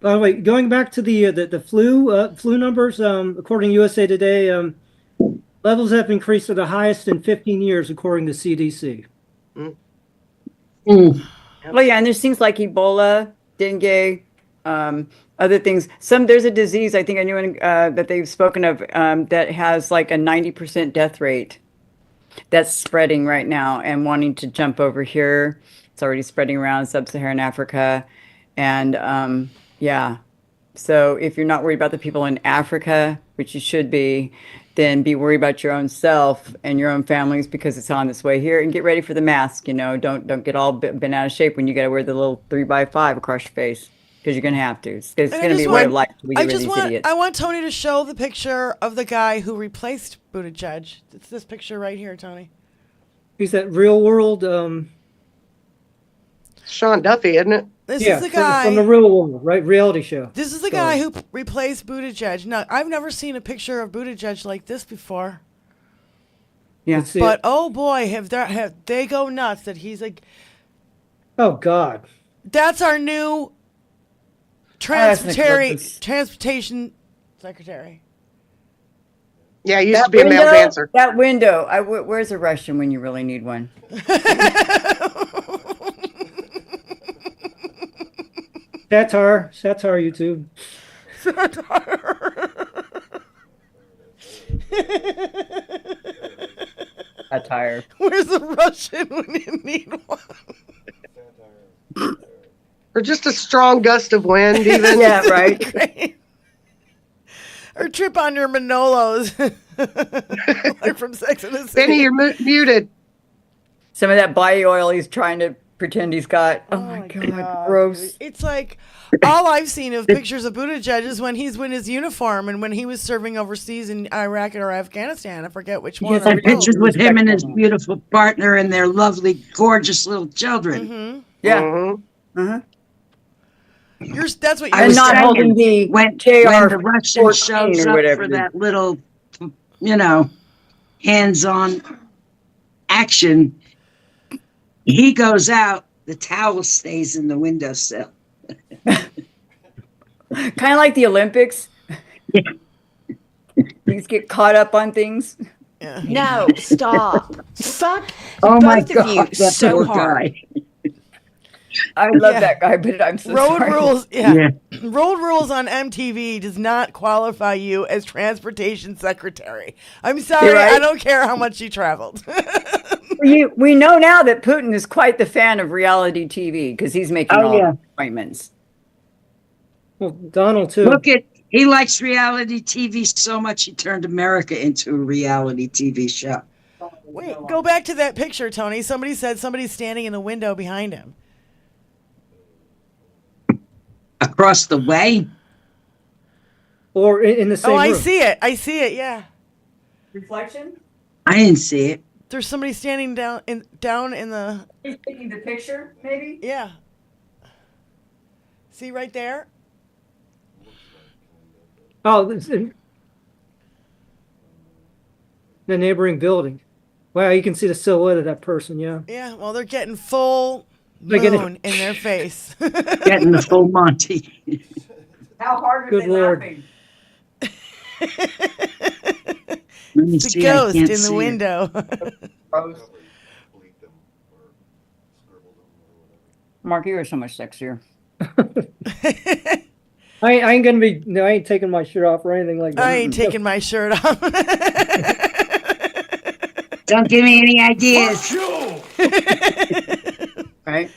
By the way, going back to the flu numbers, according to USA Today, levels have increased to the highest in 15 years, according to CDC. Well, yeah, and there's things like Ebola, dengue, other things. There's a disease I think I knew that they've spoken of that has like a 90% death rate that's spreading right now and wanting to jump over here. It's already spreading around sub-Saharan Africa, and so if you're not worried about the people in Africa, which you should be, then be worried about your own self and your own families because it's on its way here. And get ready for the mask. Don't get all bent out of shape when you got to wear the little 3x5 across your face, because you're gonna have to. It's gonna be a way of life. I want Tony to show the picture of the guy who replaced Buttigieg. It's this picture right here, Tony. He's that Real World. Sean Duffy, isn't it? This is the guy from the Real World, right? Reality show. This is the guy who replaced Buttigieg. Now, I've never seen a picture of Buttigieg like this before. Yeah, but oh boy, have they go nuts that he's like. Oh God. That's our new transportation secretary. Yeah, he used to be a male dancer. That window. Where's a Russian when you really need one? Satire, YouTube. Satire. Where's a Russian when you need one? Or just a strong gust of wind, even. Yeah, right. Or trip on your Manolos. Like from Sex and the City. Benny, you're muted. Some of that body oil he's trying to pretend he's got. Oh my God, gross. Dude. It's like all I've seen of pictures of Buttigieg is when he's in his uniform and when he was serving overseas in Iraq or Afghanistan. I forget which one. Yes, pictures with him and his beautiful partner and their lovely, gorgeous little children. Mm-hmm. Yeah. Mm-hmm. That's what I you're was not saying, holding the when JR the Russian shows up for that little, hands-on action, he goes out, the towel stays in the windowsill. Kind of like the Olympics. Yeah. Things get caught up on things. Yeah. No, stop. Fuck Oh my both of God, you that so poor hard. guy. I love that guy, but I'm so Road sorry. rules, Road rules on MTV does not qualify you as transportation secretary. I'm sorry, You're right. I don't care how much you traveled. We know now that Putin is quite the fan of reality TV because he's making all the appointments. Well, Donald too. He likes reality TV so much he turned America into a reality TV show. Wait, go back to that picture, Tony. Somebody said somebody's standing in the window behind him. Across the way? Or in the same room. I see it. I see it, yeah. Reflection? I didn't see it. There's somebody standing down in the... He's taking the picture, maybe? Yeah. See right there? Oh, it's in the neighboring building. Wow, you can see the silhouette of that person, yeah. Yeah, well, they're getting full They're getting- moon in their face. Getting the full Monty. How hard are Good they Lord. laughing? Let me It's a see, I ghost can't in see the it. window. Mark, you are so much sexier. I ain't gonna be. No, I ain't taking my shirt off or anything like that. I ain't taking my shirt off. Don't give me any ideas. Right?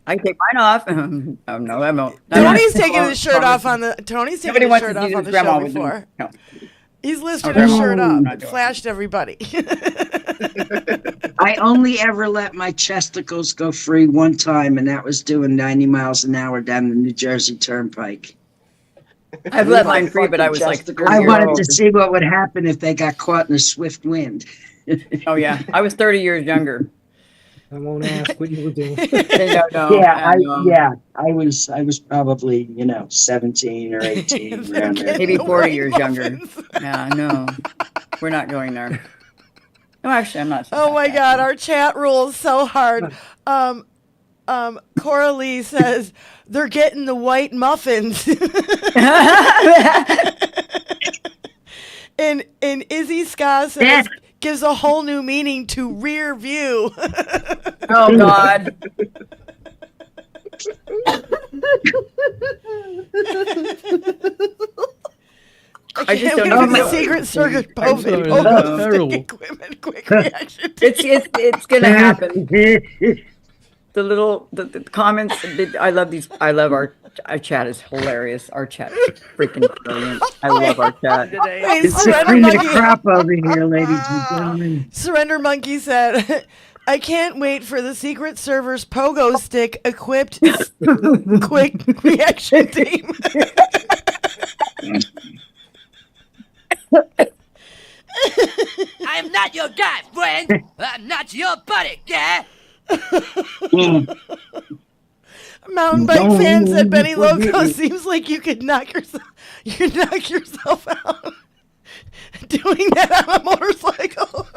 I take mine off. Oh no, I won't. Tony's taking his shirt off on the. Tony's taking his shirt off on the show before. No. He's lifted his shirt up and flashed everybody. I only ever let my chesticles go free one time, and that was doing 90 miles an hour down the New Jersey Turnpike. I've let mine free, but I was like, I wanted to see what would happen if they got caught in a swift wind. oh yeah, I was 30 years younger. I won't ask what you were doing. I was probably 17 or 18 around there. Maybe 40 years younger. Yeah, no, we're not going there. No, actually, I'm not. Oh my God, our chat rules so hard. Coralie says they're getting the white muffins. and Izzy Scott says gives a whole new meaning to rear view. Oh God. I just don't know. The Secret Circuit terrible. Equipment, quick reaction. It's gonna happen. The comments. I love these. I love our chat is hilarious. Our chat is freaking brilliant. I love our chat. It's the cream of the crop over here, ladies and gentlemen. Surrender Monkey said, I can't wait for the Secret Server's pogo stick equipped quick reaction team. I'm not your guy, friend. I'm not your buddy, yeah? Mountain bike fan said Benny Loco seems like you could knock yourself out doing that on a motorcycle.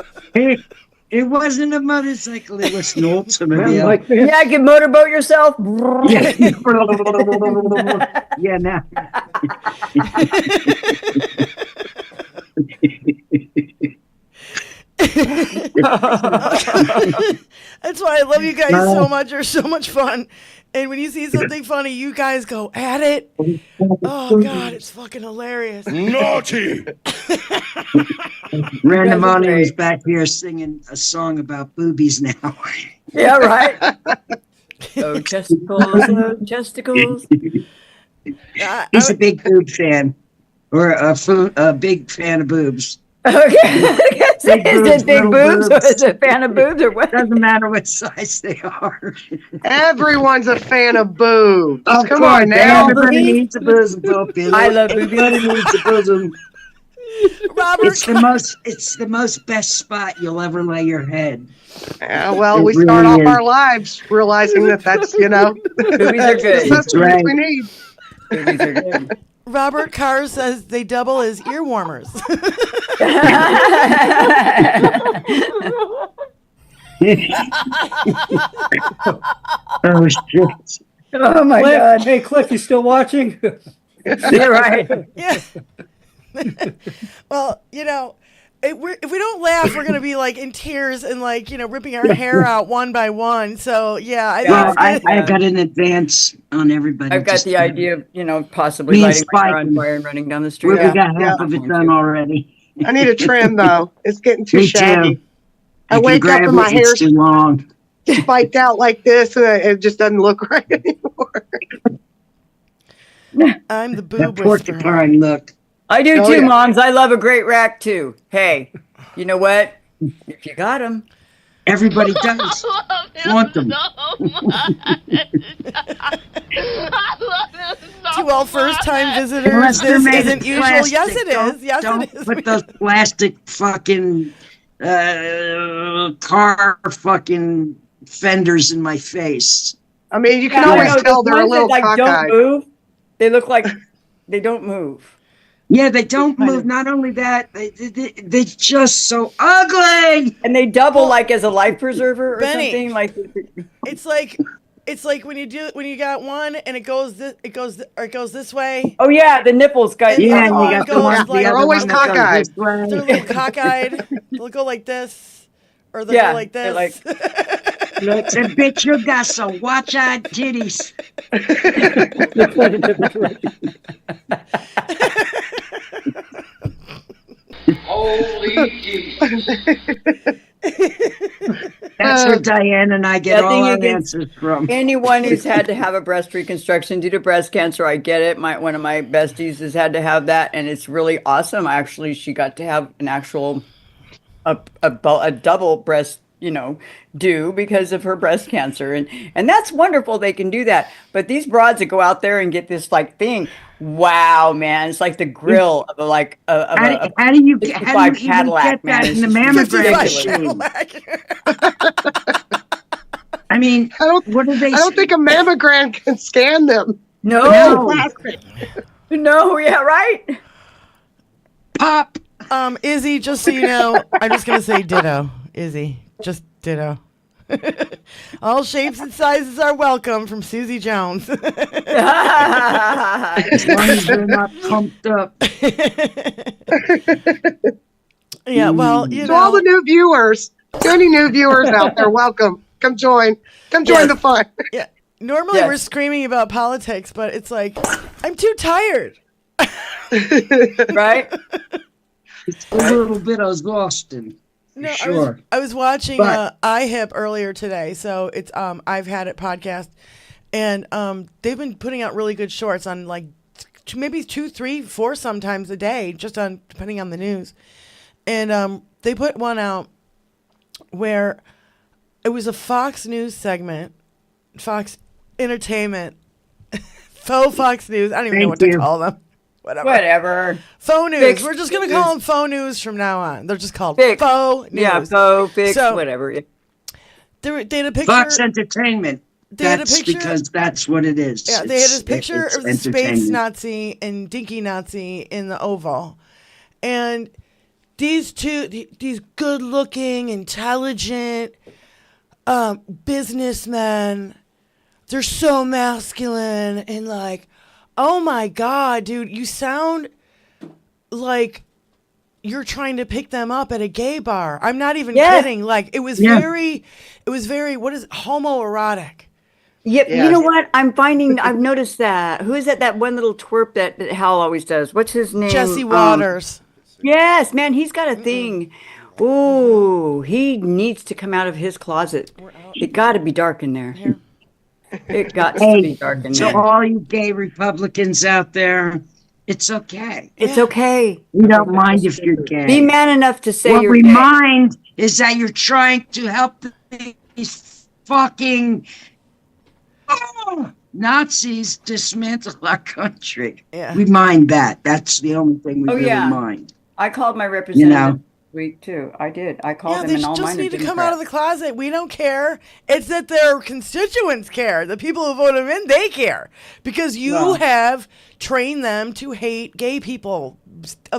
It wasn't a motorcycle, it was an Oldsmobile. Yeah, I can motorboat yourself. Yeah, now. That's why I love you guys so much. You're so much fun. And when you see something funny, you guys go at it. Oh, God, it's fucking hilarious. Naughty! Randamoni is back here singing a song about boobies now. Yeah, right. Oh, chesticles, oh, chesticles. He's a big boob fan, or a big fan of boobs. Okay. Is it big boobs or is it a fan of boobs or what? Doesn't matter what size they are. Everyone's a fan of boobs. Of Come course, on now. everybody needs a bosom. I love everybody needs a bosom. Robert, It's the most best spot you'll ever lay your head. Yeah, well, It we start really off is. our lives realizing that's, Boobies are good. that's what right. we need. Boobies are good. Robert Carr says they double as ear warmers. Oh shit! Oh my Cliff, God. hey, Cliff, you still watching? You're right. Yeah. Well, if we don't laugh, we're gonna be like in tears and like ripping our hair out one by one. So yeah, I got an advance on everybody. I've got just the idea of possibly Me and lighting my hair on Spike. fire and running down the street. We got half of it done already. I need a trim, though. It's getting too Me shaggy. too. I You can wake up grab and it, my hair's it's too long. spiked out like this, and it just doesn't look right anymore. I'm the That boob whisperer. porcupine look. I do Oh, too, yeah. moms. I love a great rack too. Hey, you know what? If you got them. Everybody does want them. To all first-time visitors, Unless they're this made isn't of usual. plastic. Yes, it is. Yes, Don't it is. put those plastic fucking car fucking fenders in my face. I mean, you can Yeah, always I know, tell those they're a ones that, little like don't cockeyed. move. They look like they don't move. Yeah, they don't move. Not only that, they're just so ugly. And they double like as a life preserver or Benny. something. Like It's like when you got one and it goes this way. oh yeah, the nipples got And Yeah, the and other you one got the goes one, like- the They're other always one that goes cockeyed. this way. They're a little cockeyed. They'll go like this, or they'll Yeah, go like they're this. Say, bitch, you got some watch-eyed titties. Holy Jesus. That's where Diane and I get Nothing all our against answers from. anyone who's had to have a breast reconstruction due to breast cancer. I get it. One of my besties has had to have that, and it's really awesome. Actually, she got to have an actual a double breast, do because of her breast cancer, and that's wonderful. They can do that. But these broads that go out there and get this like thing, wow, man, it's like the grill of How do you even Cadillac, get that in the man. It's mammogram ridiculous. machine? I mean, I don't think a mammogram can scan them. No, no, yeah, right. Pop. Izzy, just so you know, I'm just gonna say ditto. Izzy, just ditto. All shapes and sizes are welcome from Susie Jones. As long as they're not pumped up. Yeah, well, To all the new viewers, to any new viewers out there, welcome. Come join the fun. Yeah. Normally Yes. we're screaming about politics, but it's like I'm too tired. Right? It's a little bit exhausting. No, Sure. I was watching But- iHip earlier today, so it's I've Had It podcast, and they've been putting out really good shorts on like maybe 2, 3, 4 sometimes a day, just on depending on the news, and they put one out where it was a Fox News segment, Fox Entertainment, faux Fox News. I don't even know what to call them. Whatever. Faux news. Fixed We're just going to call them faux news from now on. They're just called Fixed. faux news. Yeah, faux, fixed, So- whatever. Yeah. They had a picture. Fox Entertainment. They had a That's picture- because that's what it is. Yeah, they had It's- a picture it's of the space entertainment. Nazi and Dinky Nazi in the Oval. And these good-looking, intelligent businessmen, they're so masculine and like, oh my God, dude, you sound like you're trying to pick them up at a gay bar. I'm not even kidding. Like it was very, what is it? Homoerotic. Yep. You know what? I've noticed that. Who is that? That one little twerp that Hal always does. What's his name? Jesse Waters. Yes, man, he's got a thing. Ooh, he needs to come out of his closet. It got to be dark in there. It got to be Hey, dark in to there. all you gay Republicans out there, it's okay. It's okay. We don't mind if you're gay. Be man enough to say what you're we gay. mind is that you're trying to help these fucking Nazis dismantle our country. Yeah. We mind that. That's the only thing we really yeah. mind. I called my representative You know? this week too. I did. I called Yeah, him they and all just mine need are to come out of the Democrats. closet. We don't care. It's that their constituents care. The people who vote them in, they care. Because you have trained them to hate gay people.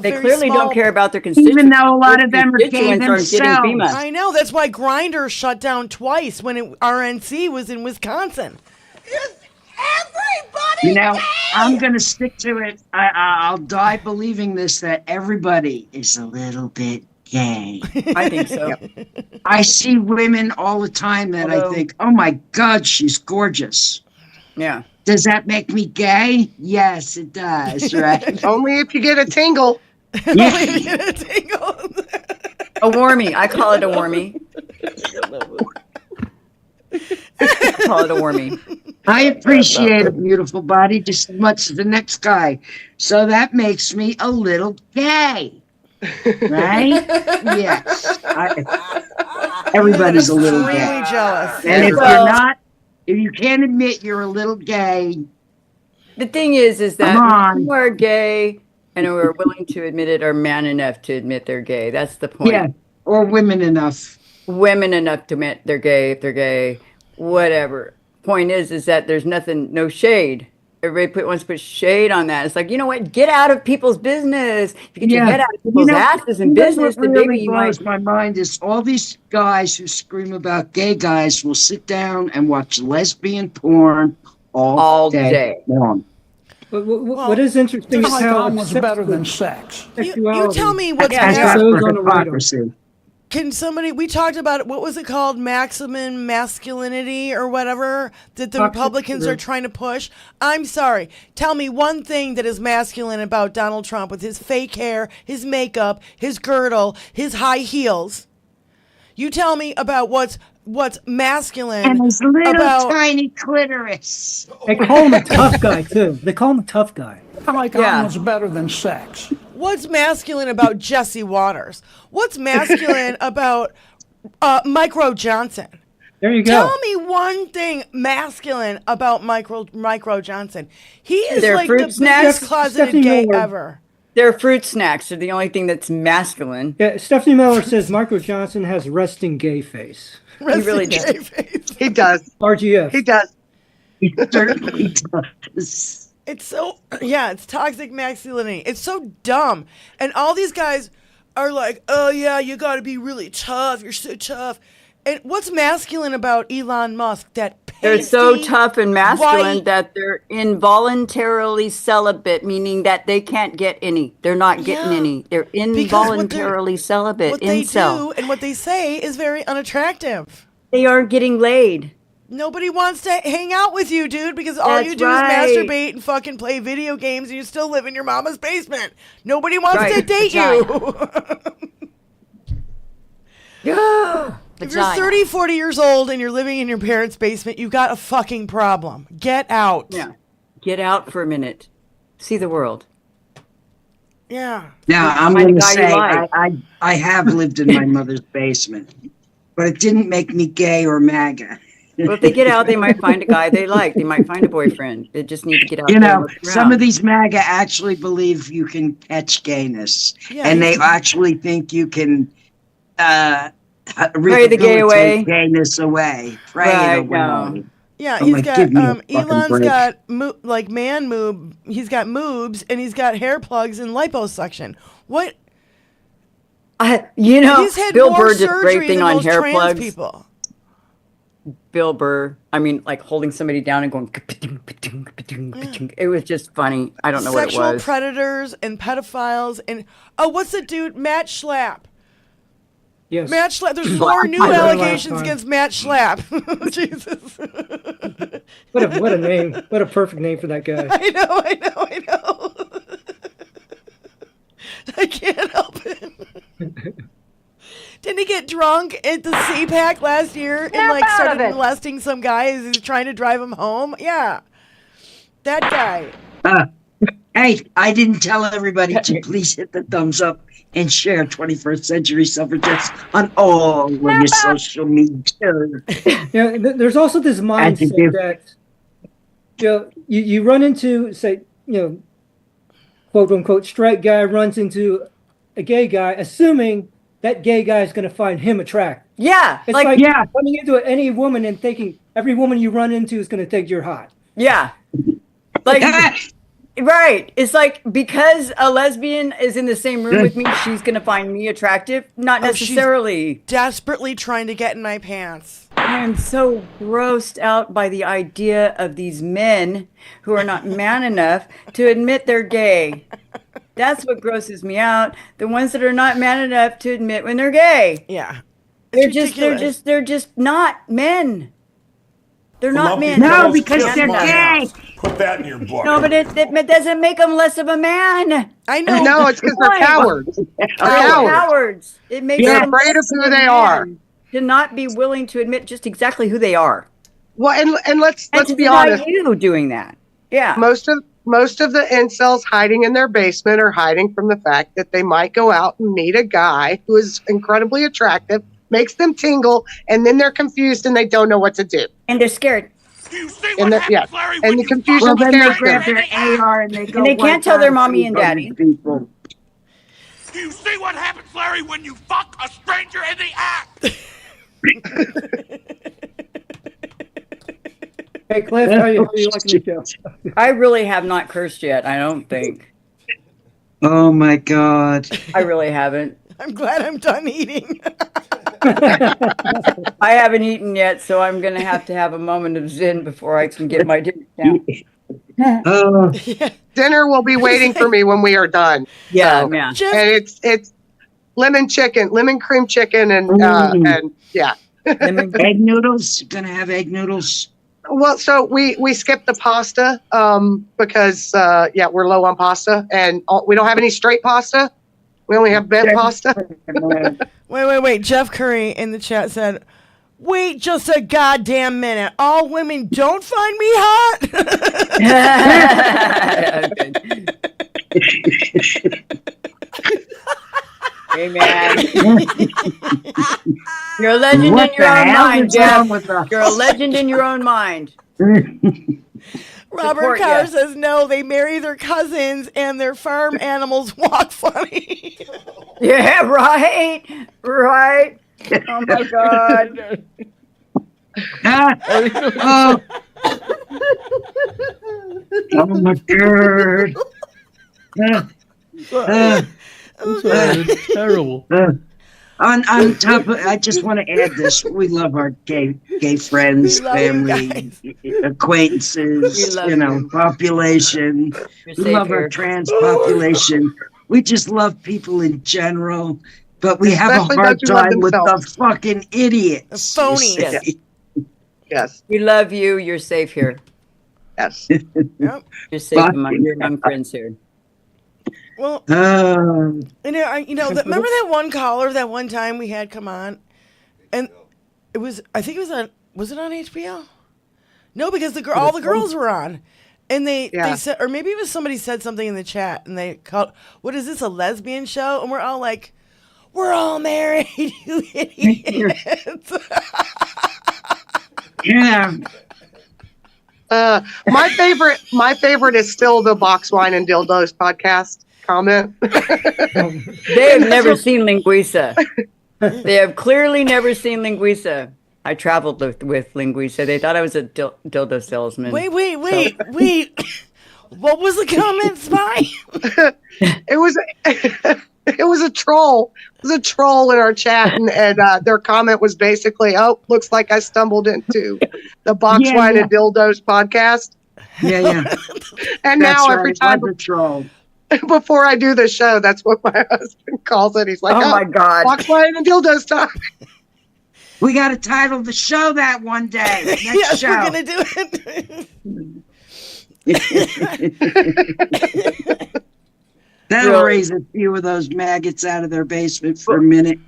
They clearly don't care about their constituents. Even though a lot of them are gay Constituents aren't getting themselves. FEMA. I know. That's why Grindr shut down twice when RNC was in Wisconsin. You know, I'm going to stick to it. I'll die believing this, that everybody is a little bit gay. I think so. I see women all the time that I think, oh my God, she's gorgeous. Yeah. Does that make me gay? Yes, it does, right? Only if you get a tingle. Yeah. A warmie. I call it a warmie. I call it a warmie. I appreciate a beautiful body just as much as the next guy. So that makes me a little gay. Right? Yes. Everybody's a little gay. Extremely jealous. And if you're not, if you can't admit you're a little gay, The thing is Come that on. people who are gay and who are willing to admit it are man enough to admit they're gay. That's the point. yeah, or women enough. Women enough to admit they're gay if they're gay, whatever. Point is that there's nothing, no shade. Everybody wants to put shade on that. It's like, you know what? Get out of people's business. If you get your head out of people's asses in business, what then really maybe you might. blows my mind is all these guys who scream about gay guys will sit down and watch lesbian porn all day long. What is interesting is how omelet's better than sex. You tell me what's That's happening. for hypocrisy. Can somebody, we talked about it, what was it called? Maximum masculinity or whatever that the Republicans are trying to push. I'm sorry. Tell me one thing that is masculine about Donald Trump with his fake hair, his makeup, his girdle, his high heels. You tell me about what's masculine And his little about tiny clitoris. They call him a tough guy too. They call him a tough guy. I like omelet's better than sex. what's masculine about Jesse Waters? What's masculine about Micro Johnson? There you go. Tell me one thing masculine about Micro Johnson. He is They're like fruit the snacks. biggest closeted Stephanie gay Miller. ever. They're fruit snacks. They're the only thing that's masculine. Yeah, Stephanie Miller says Micro Johnson has resting gay face. He really does. He does. RGF. He does. He certainly does. It's so, yeah, it's toxic masculinity. It's so dumb. And all these guys are like, oh, yeah, you got to be really tough. You're so tough. And what's masculine about Elon Musk? That They're so pasty, tough and masculine white- that they're involuntarily celibate, meaning that they can't get any. They're not getting Yeah. any. They're Because what they're- involuntarily celibate. What they Incel. do and what they say is very unattractive. They aren't getting laid. Nobody wants to hang out with you, dude, because all That's you do right. is masturbate and fucking play video games and you still live in your mama's basement. Nobody wants Right. to date you. Yeah. If you're 30, 40 years old and you're living in your parents' basement, you've got a fucking problem. Get out. Yeah. Get out for a minute. See the world. Yeah. Now, I'm Find a going to guy you say like. I have lived in my mother's basement, but it didn't make me gay or MAGA. Well, if they get out, they might find a guy they like. They might find a boyfriend. They just need to get out. You there and know, look some around. of these MAGA actually believe you can catch gayness, Yeah, and you they can- actually think you can Pray the gay away. gayness away. Pray Right, it away. no. Yeah, I'm he's like, got give me a fucking Elon's break. got like man moob. He's got moobs and he's got hair plugs and liposuction. What? You know, He's had Bill more Burr did a surgery great thing than on most hair trans plugs. people. Bill Burr, I mean, like holding somebody down and going. It was just funny. I don't know Sexual what it was. predators and pedophiles and what's the dude? Matt Schlapp. Yes. Matt Schlapp. There's more new I heard it last allegations time. against Matt Schlapp. Jesus. What a name. What a perfect name for that guy. I know. I can't help it. Didn't he get drunk at the CPAC last year and like started molesting some guy as he's trying to drive him home? Yeah, that guy. Hey, I didn't tell everybody to please hit the thumbs up and share 21st Century Suffragettes on all of your social media. There's also this mindset that you run into, say, quote unquote straight guy runs into a gay guy, assuming that gay guy is going to find him attractive. Yeah. It's like running into any woman and thinking every woman you run into is going to think you're hot. Yeah. Like, right. It's like, because a lesbian is in the same room with me, she's going to find me attractive. Not necessarily. She's desperately trying to get in my pants. I am so grossed out by the idea of these men who are not man enough to admit they're gay. That's what grosses me out. The ones that are not man enough to admit when they're gay. Yeah. They're just not men. They're not men. No, because they're gay. Put that in your book. No, but it doesn't make them less of a man. I know. No, it's because they're cowards. They're cowards. It makes they're them afraid of less who a they man are. To not be willing to admit just exactly who they are. Well, and let's be deny honest. You doing that. Yeah. Most of the incels hiding in their basement are hiding from the fact that they might go out and meet a guy who is incredibly attractive, makes them tingle, and then they're confused and they don't know what to do. And they're scared. You see what happens, Larry, and the confusion then they scares grab them. their AR and they go. And they can't tell their mommy and daddy. People. Do you see what happens, Larry, when you fuck a stranger in the act? Hey, Cliff, how are you liking the show? I really have not cursed yet, I don't think. Oh my God. I really haven't. I'm glad I'm done eating. I haven't eaten yet, so I'm going to have a moment of zen before I can get my dinner down. Dinner will be waiting for me when we are done. Yeah, so, yeah. And it's lemon cream chicken, and yeah. Egg noodles. Gonna have egg noodles. Well, so we skipped the pasta because we're low on pasta, and we don't have any straight pasta. We only have bent pasta. Wait. Jeff Curry in the chat said, "Wait just a goddamn minute. All women don't find me hot." Hey, man. You're a legend in your own mind, Jeff. You're a legend in your own mind. Robert Carr says, no, they marry their cousins and their farm animals walk funny. Yeah, right. Oh, my God. Oh my God. I'm sorry, it's terrible. On top of, I just want to add this: we love our gay friends, family, acquaintances, population. We love our trans population. We just love people in general, but we have a hard time with the fucking idiots. The phonies. Yes. We love you. You're safe here. Yes. Yep. You're safe among your young friends here. Well, remember that one caller that one time we had come on, and it was was it on HBO? No, because all the girls were on, and they said, or maybe it was somebody said something in the chat, and they called, what is this, a lesbian show? And we're all like, we're all married, you idiots. Yeah. My favorite is still the Box Wine and Dildos podcast comment. They have never seen Linguisa. They have clearly never seen Linguisa. I traveled with Linguisa. They thought I was a dildo salesman. Wait. What was the comment, Spy? It was a troll. It was a troll in our chat, and their comment was basically, "Oh, looks like I stumbled into the Box Wine and Dildos podcast." Yeah. And that's now right, every time the troll. Before I do the show, that's what my husband calls it. He's like, "Oh my God, Box Wine and Dildos time." We got to title the show that one day. Next show. We're gonna do it. That'll Really? raise a few of those maggots out of their basement for a minute.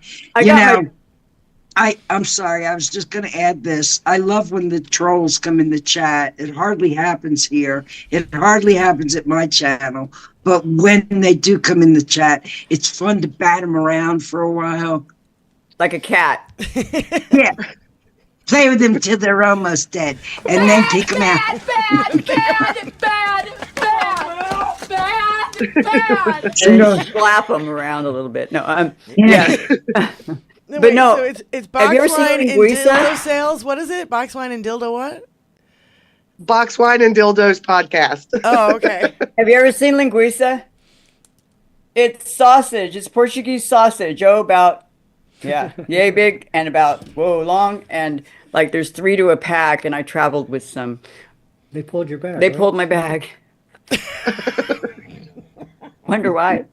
I'm sorry. I was just going to add this. I love when the trolls come in the chat. It hardly happens here. It hardly happens at my channel. But when they do come in the chat, it's fun to bat them around for a while. Like a cat. Yeah. Play with them till they're almost dead. And then kick them out. And slap them around a little bit. No, yeah. No, But wait, no, so it's box have you ever wine seen and Linguiça? dildo sales. What is it? Box wine and dildo what? Box Wine and Dildos podcast. Oh, okay. Have you ever seen linguiça? It's sausage. It's Portuguese sausage. Oh, about, yay big and about, whoa, long. And like there's 3 to a pack. And I traveled with some. They pulled your bag. They right? pulled my bag. Wonder why.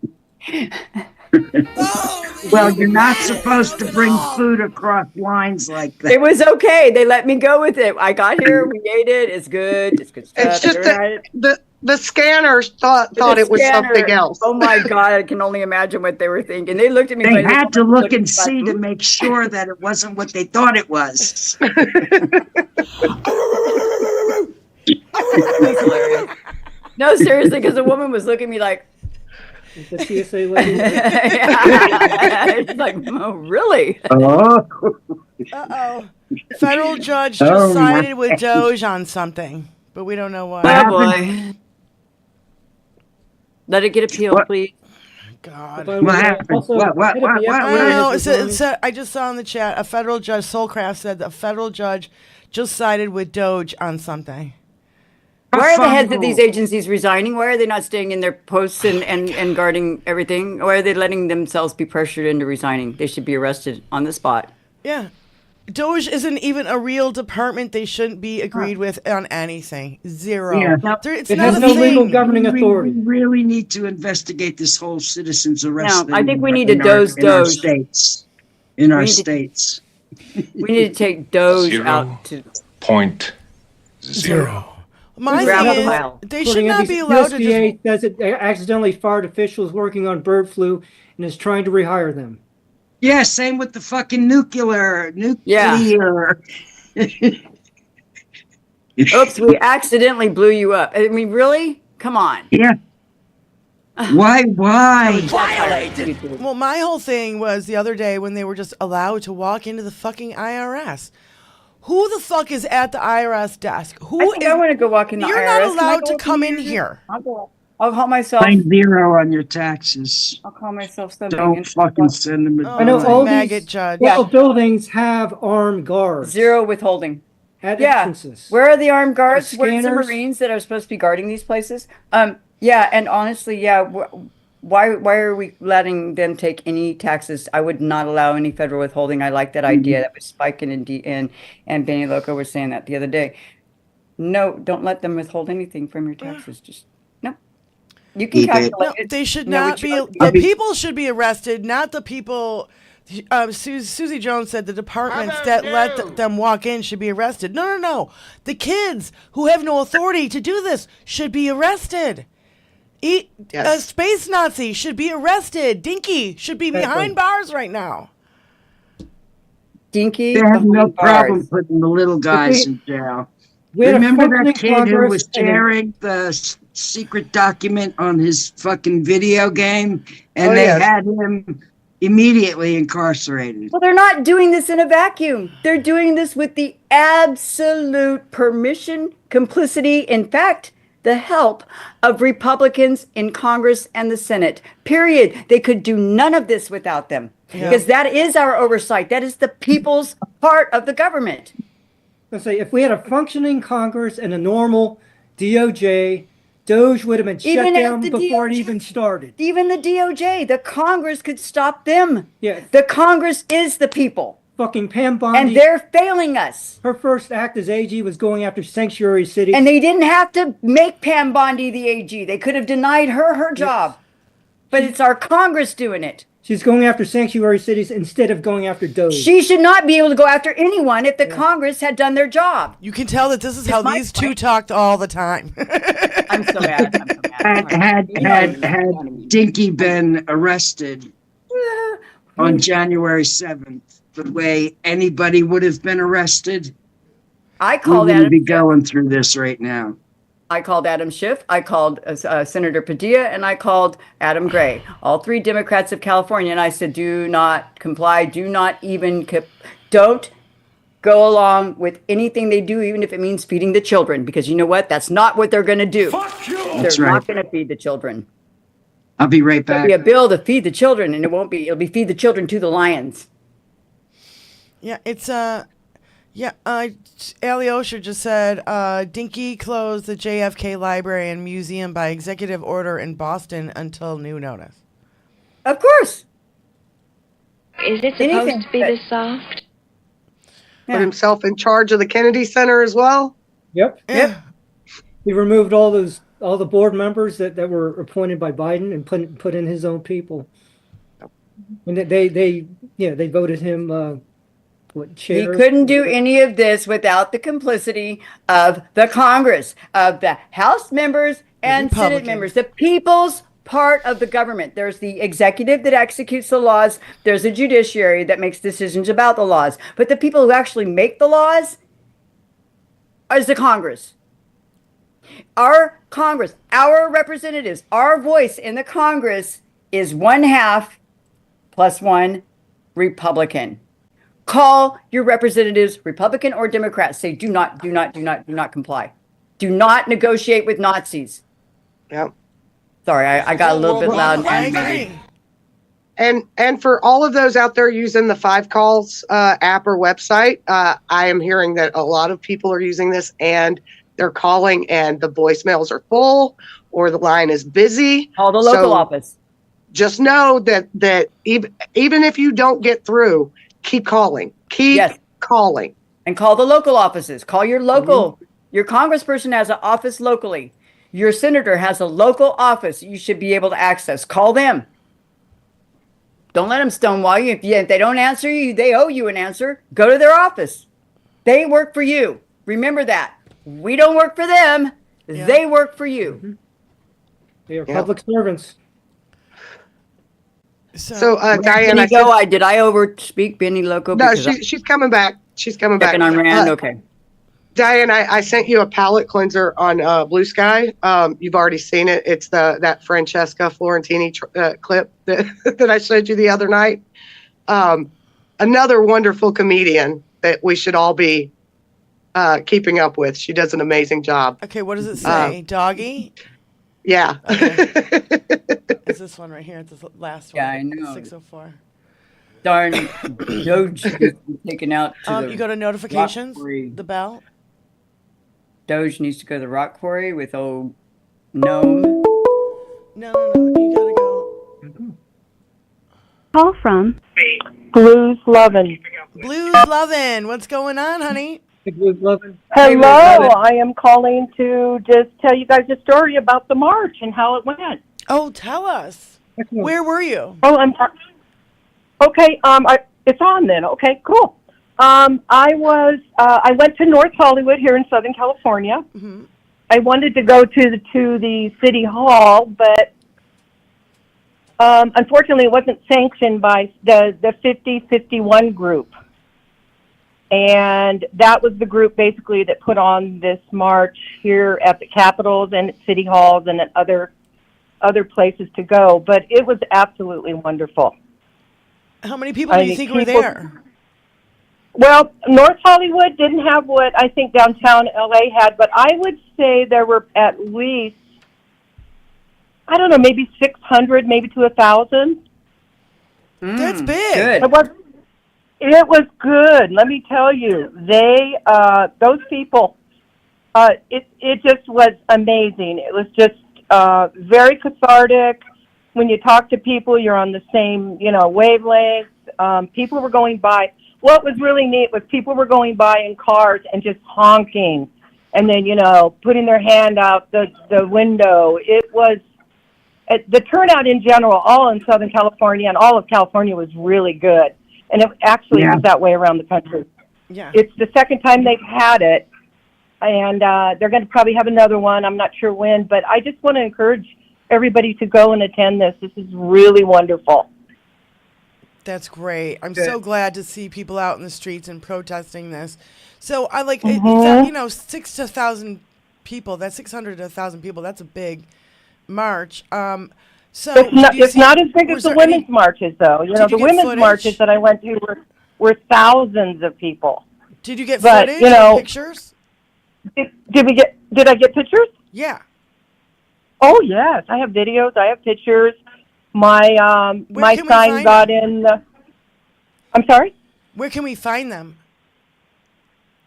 Well, you're not supposed to bring food across lines like that. It was okay. They let me go with it. I got here. We ate it. It's good. It's good stuff. It's just the scanners thought it was something else. Oh my God. I can only imagine what they were thinking. They looked at me. They had to look and see to make sure that it wasn't what they thought it was. No, seriously, because the woman was looking at me like, The TSA lady. it's like, oh, really? Uh-oh. Federal judge just sided with DOGE on something, but we don't know what. Oh, boy. Let it get appealed, please. God. What happened? What? I don't know. I just saw in the chat, a federal judge, Soulcraft said that a federal judge just sided with DOGE on something. Why are the heads of these agencies resigning? Why are they not staying in their posts and guarding everything? Why are they letting themselves be pressured into resigning? They should be arrested on the spot. Yeah. DOGE isn't even a real department. They shouldn't be agreed with on anything. Zero. Yeah. It's It not has a no thing. legal governing authority. We really need to investigate this whole citizens arrest. No, I think we need to in our DOGE. In our states. We need to take DOGE out to 0.0. My Grab thing a is, pile. they should not be allowed to USDA just... says it accidentally fired officials working on bird flu and is trying to rehire them. Yeah, same with the fucking nuclear. Oops, we accidentally blew you up. I mean, really? Come on. Yeah. Why? Well, my whole thing was the other day when they were just allowed to walk into the fucking IRS. Who the fuck is at the IRS desk? I want to go walk in the IRS. You're not allowed to come in here. I'll call myself. Find 0 on your taxes. I'll call myself something. Don't fucking send them. I know all maggot these judge. buildings have armed guards. 0 withholding. At entrances. Where are the armed guards? Where's the Scanners? Marines that are supposed to be guarding these places? Yeah, and honestly, why are we letting them take any taxes? I would not allow any federal withholding. I like that idea. That was Spike and Benny Loco were saying that the other day. No, don't let them withhold anything from your taxes. Just no. You can calculate it. They should not be. The people should be arrested, not the people. Susie Jones said the departments that let them walk in should be arrested. No. The kids who have no authority to do this should be arrested. A space Nazi should be arrested. Dinky should be behind bars right now. Dinky, they have no problem putting the little guys in jail. Remember that kid who was sharing the secret document on his fucking video game, and they had him immediately incarcerated. Well, they're not doing this in a vacuum. They're doing this with the absolute permission, complicity, in fact, the help of Republicans in Congress and the Senate. Period. They could do none of this without them. Because that is our oversight. That is the people's part of the government. Let's say if we had a functioning Congress and a normal DOJ, DOGE would have been shut down before it even started. Even the DOJ, the Congress could stop them. Yeah. The Congress is the people. Fucking Pam Bondi. And they're failing us. Her first act as AG was going after sanctuary cities. And they didn't have to make Pam Bondi the AG. They could have denied her job. But it's our Congress doing it. She's going after sanctuary cities instead of going after DOGE. She should not be able to go after anyone if the Congress had done their job. You can tell that this is how these two talked all the time. I'm so mad. Had Dinky been arrested on January 7th, the way anybody would have been arrested, I we called wouldn't Adam be Schiff. going through this right now. I called Adam Schiff. I called Senator Padilla, and I called Adam Gray, all three Democrats of California. And I said, do not comply. Do not even, don't go along with anything they do, even if it means feeding the children. Because you know what? That's not what they're going to do. Fuck you! That's They're right. not going to feed the children. I'll be right There'll back. be a bill to feed the children, and it'll be feed the children to the lions. Yeah, it's Ali Osher just said, Dinky closed the JFK Library and Museum by executive order in Boston until new notice. Of course. Is it supposed to be this soft? Put himself in charge of the Kennedy Center as well. Yep. Yeah. He removed all the board members that were appointed by Biden and put in his own people. And they voted him chair. He couldn't do any of this without the complicity of the Congress, of the House members and Senate members, the people's part of the government. There's the executive that executes the laws. There's a judiciary that makes decisions about the laws. But the people who actually make the laws is the Congress. Our Congress, our representatives, our voice in the Congress is 1/2 + 1 Republican. Call your representatives, Republican or Democrat. Say, do not comply. Do not negotiate with Nazis. Yep. Sorry, I got a little bit loud. I agree. And for all of those out there using the 5 Calls app or website, I am hearing that a lot of people are using this and they're calling and the voicemails are full or the line is busy. Call the local office. Just know that even if you don't get through, keep calling. Keep calling. And call the local offices. Call your local. Your congressperson has an office locally. Your senator has a local office you should be able to access. Call them. Don't let them stonewall you. If they don't answer you, they owe you an answer. Go to their office. They work for you. Remember that. We don't work for them. Yeah. They work for you. They are public servants. So Benny Diane, did I overspeak Benny Loco? No, she's coming back. She's coming back. Checking on Rand. Okay. Diane, I sent you a palette cleanser on Blue Sky. You've already seen it. It's that Francesca Florentini clip that I showed you the other night. Another wonderful comedian that we should all be keeping up with. She does an amazing job. Okay, what does it say? Doggy? Yeah. Okay. It's this one right here. It's the last one. Yeah, I know. 604. Darn, Doge needs to be taken out to the you go to notifications, rock quarry. the bell. Doge needs to go to the rock quarry with old Gnome. No, you gotta go. Call from Blues Lovin'. Blues Lovin', what's going on, honey? Blues Lovin'. Hello, I am calling to just tell you guys a story about the march and how it went. Oh, tell us. Where were you? Oh, okay. It's on then. Okay, cool. I went to North Hollywood here in Southern California. Mm-hmm. I wanted to go to the city hall, but unfortunately, it wasn't sanctioned by the 50-51 group, and that was the group basically that put on this march here at the capitals and at city halls and at other places to go. But it was absolutely wonderful. How many people do you think were there? Well, North Hollywood didn't have what I think downtown LA had, but I would say there were at least, I don't know, maybe 600, maybe to 1,000. That's big. Good. It was good. Let me tell you, those people, it just was amazing. It was just very cathartic. When you talk to people, you're on the same, wavelengths. People were going by. What was really neat was people were going by in cars and just honking, and then putting their hand out the window. It was the turnout in general, all in Southern California and all of California, was really good. And it actually was that way around the country. Yeah. It's the second time they've had it, and they're going to probably have another one. I'm not sure when, but I just want to encourage everybody to go and attend this. This is really wonderful. That's great. I'm so glad to see people out in the streets and protesting this. So I like, Mm-hmm. you know, 600 to 1,000 people. That's 600 to 1,000 people. That's a big march. So It's not as big as the women's marches, though. You know, the women's marches that I went to were thousands of people. Did you get But, footage? you know, pictures? Did I get pictures? Yeah. Oh yes, I have videos. I have pictures. My my sign got in. I'm sorry. Where can we find them?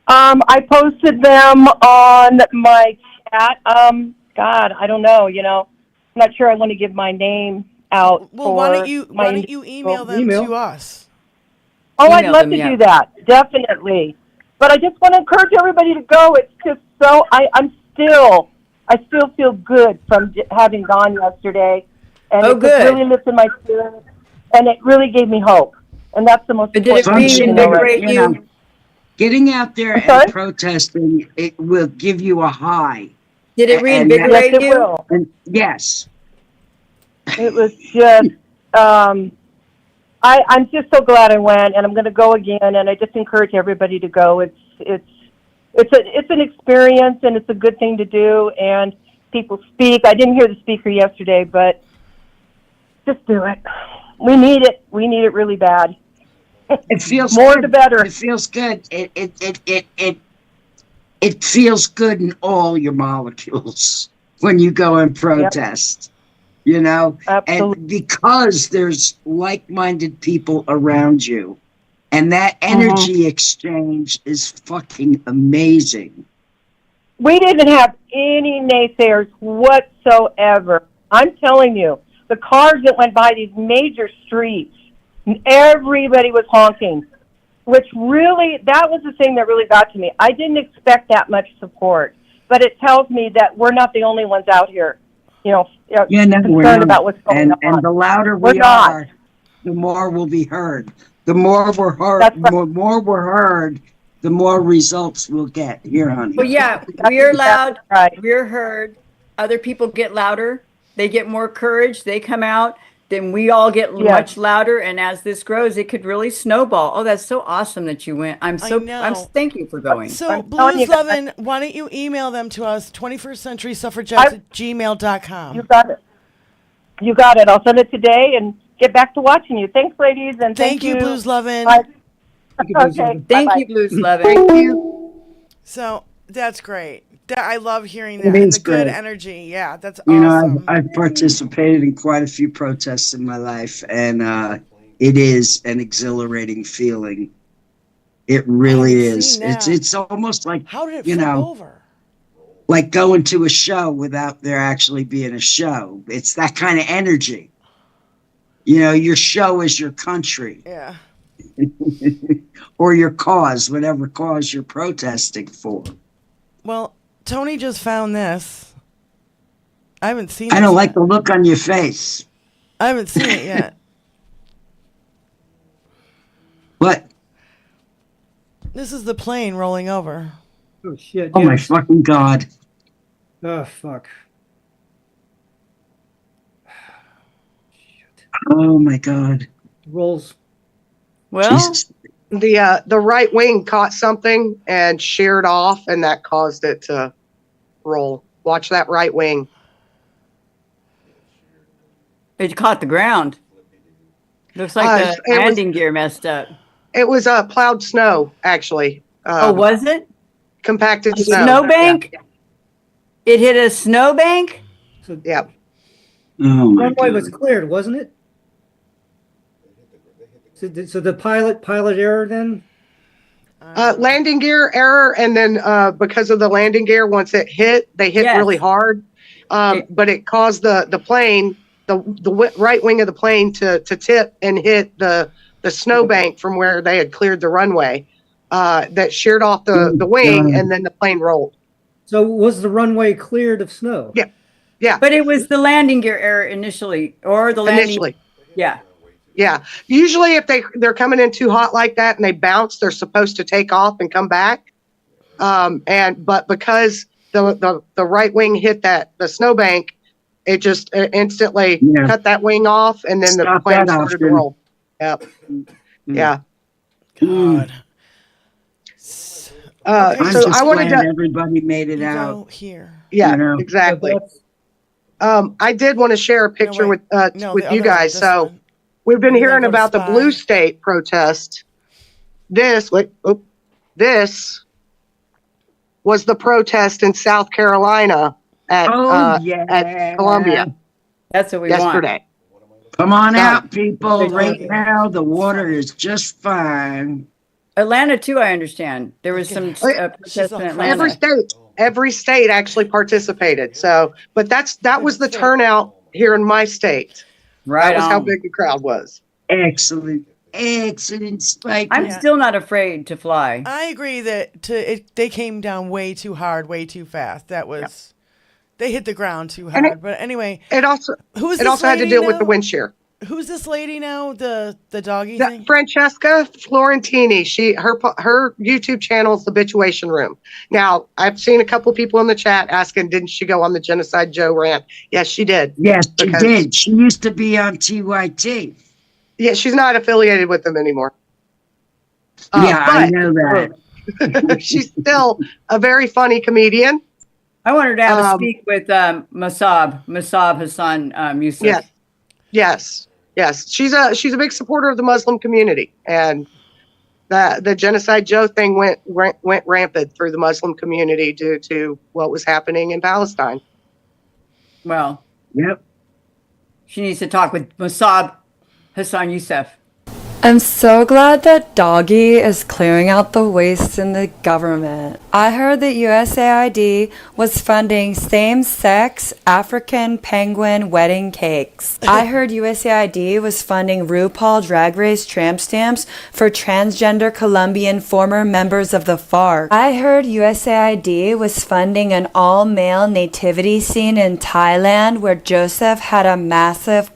I posted them on my chat. God, I don't know. You know, I'm not sure I want to give my name out. Well, why don't you email them to us? Oh, I'd love to do that. Definitely. But I just want to encourage everybody to go. It's just so I still feel good from having gone yesterday, and it just really lifted my spirit, and it really gave me hope, and that's the most important thing. You know, getting out there and protesting, it will give you a high. Did it reinvigorate yes, you? It will. And yes. It was just, I'm just so glad I went, and I'm going to go again, and I just encourage everybody to go. It's an experience, and it's a good thing to do, and people speak. I didn't hear the speaker yesterday, but just do it. We need it. We need it really bad. It feels more good. the better. It feels good. It feels good in all your molecules when you go and protest. You know, absolutely. And because there's like-minded people around you, and that energy exchange is fucking amazing. We didn't have any naysayers whatsoever. I'm telling you, the cars that went by these major streets, everybody was honking, which really, that was the thing that really got to me. I didn't expect that much support, but it tells me that we're not the only ones out here, you know, concerned about what's going on. And the louder we are, the more we'll be heard. The more we're heard, the more we're heard, the more results we'll get here, honey. Well, yeah, we're loud, we're heard. Other people get louder. They get more courage. They come out. Then we all get much louder. And as this grows, it could really snowball. Oh, that's so awesome that you went. Thank you for going. So, Blues Lovin', why don't you email them to us, 21st Century Suffragettes at gmail.com. You got it. You got it. I'll send it today and get back to watching you. Thanks, ladies, and thank you, Blues Lovin'. Okay. Thank you, Blues Lovin'. Thank you. So that's great. I love hearing that and the good energy. Yeah, that's awesome. You know, I've participated in quite a few protests in my life, and it is an exhilarating feeling. It really is. It's almost like, how did it flip over? Like going to a show without there actually being a show. It's that kind of energy. You know, your show is your country. Yeah. Or your cause, whatever cause you're protesting for. Well, Tony just found this. I haven't seen it. I don't like the look on your face. I haven't seen it yet. What? This is the plane rolling over. Oh, shit. Oh, my fucking God. Oh, fuck. Oh, my God. Rolls. Well, Jesus. The right wing caught something and sheared off, and that caused it to roll. Watch that right wing. it caught the ground. Looks like the landing gear messed up. It was plowed snow, actually. Oh, was it? Compacted A snow. snowbank? Yeah. It hit a snowbank? Yep. Oh, my Runway God. was cleared, wasn't it? So the pilot error then? Landing gear error, and then because of the landing gear, once it hit, they hit really hard. But it caused the plane, the right wing of the plane to tip and hit the snowbank from where they had cleared the runway. That sheared off the wing, and then the plane rolled. So was the runway cleared of snow? Yeah. Yeah. But it was the landing gear error initially, or the landing. Initially. Yeah. Yeah. Usually if they're coming in too hot like that and they bounce, they're supposed to take off and come back. But because the right wing hit the snowbank, it just instantly cut that wing off, and then the plane started to roll. Yep. Yeah. God. So I wanted to. Everybody made it out here. Yeah, exactly. I did want to share a picture with you guys. So we've been hearing about the blue state protest. This was the protest in South Carolina at Columbia. That's what we yesterday. Come on out, people. Right now, the water is just fine. Atlanta too, I understand. There was some protests in Atlanta. Every state actually participated. So, but that was the turnout here in my state. Right. That was how big the crowd was. Excellent, Spike. I'm still not afraid to fly. I agree that they came down way too hard, way too fast. That was they hit the ground too hard. But anyway, it also had to deal with the wind shear. Who's this lady now? The doggy thing? Francesca Florentini. Her YouTube channel is the Bitchuation Room. Now, I've seen a couple people in the chat asking, didn't she go on the Genocide Joe rant? Yes, she did. Yes, she did. She used to be on TYT. Yeah, she's not affiliated with them anymore. I know that. She's still a very funny comedian. I wanted to have a speak with Masab Hassan Yusuf. Yes. She's a big supporter of the Muslim community, and the Genocide Joe thing went rampant through the Muslim community due to what was happening in Palestine. Well, yep. She needs to talk with Masab Hassan Yusuf. I'm so glad that Doggy is clearing out the waste in the government. I heard that USAID was funding same-sex African penguin wedding cakes. I heard USAID was funding RuPaul Drag Race tramp stamps for transgender Colombian former members of the FARC. I heard USAID was funding an all-male nativity scene in Thailand where Joseph had a massive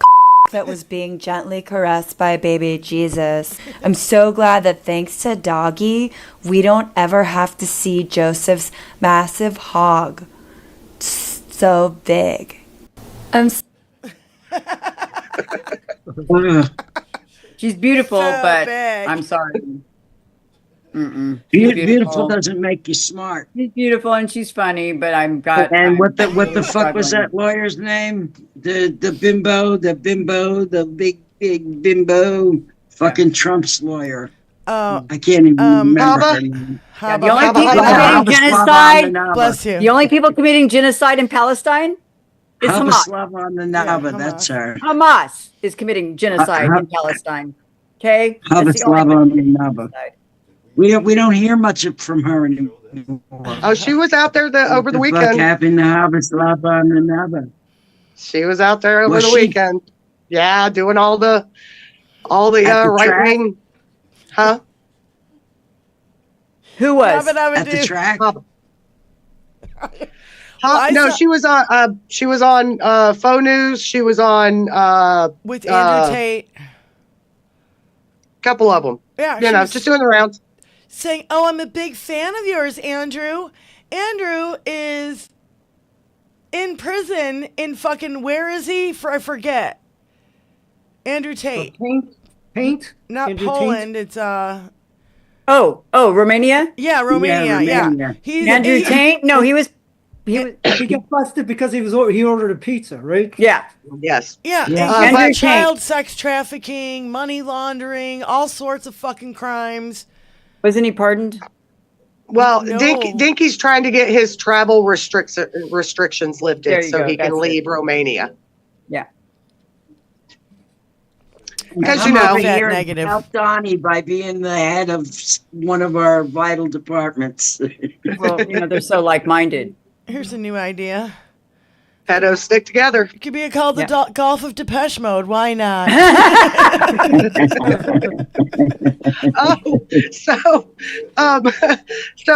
that was being gently caressed by baby Jesus. I'm so glad that thanks to Doggy, we don't ever have to see Joseph's massive hog. So big. She's beautiful, but big. I'm sorry. Beautiful doesn't make you smart. She's beautiful and she's funny, but what the fuck was that lawyer's name? The bimbo, the big bimbo, fucking Trump's lawyer. I can't even remember her name. The only people committing genocide. Bless you. The only people committing genocide in Palestine is Hamas. on the Nava, that's her. Hamas is committing genocide in Palestine. Okay. on the Nava. We don't hear much from her anymore. Oh, she was out there over the weekend. What happened to Habaslava on the Nava? She was out there over the weekend. Yeah, doing all the right wing. Huh? Who was at the track? No, she was on Faux News. She was on with Andrew Tate. Couple of them. Yeah, just doing the rounds. Saying, "Oh, I'm a big fan of yours, Andrew." Andrew is in prison in fucking, where is he? I forget. Andrew Tate. Paint? Not Andrew Poland. Tate? It's Romania? Yeah, Romania. Yeah. He's Andrew Tate? No, he got busted because he ordered a pizza, right? Yeah. Yes. Yeah. Child sex trafficking, money laundering, all sorts of fucking crimes. Wasn't he pardoned? Well, no. Dinky's trying to get his travel restrictions lifted so he can leave Romania. Yeah. Because negative. Help Donnie by being the head of one of our vital departments. Well, they're so like-minded. Here's a new idea. Pedos stick together. It could be called the Golf of Depeche Mode. Why not? So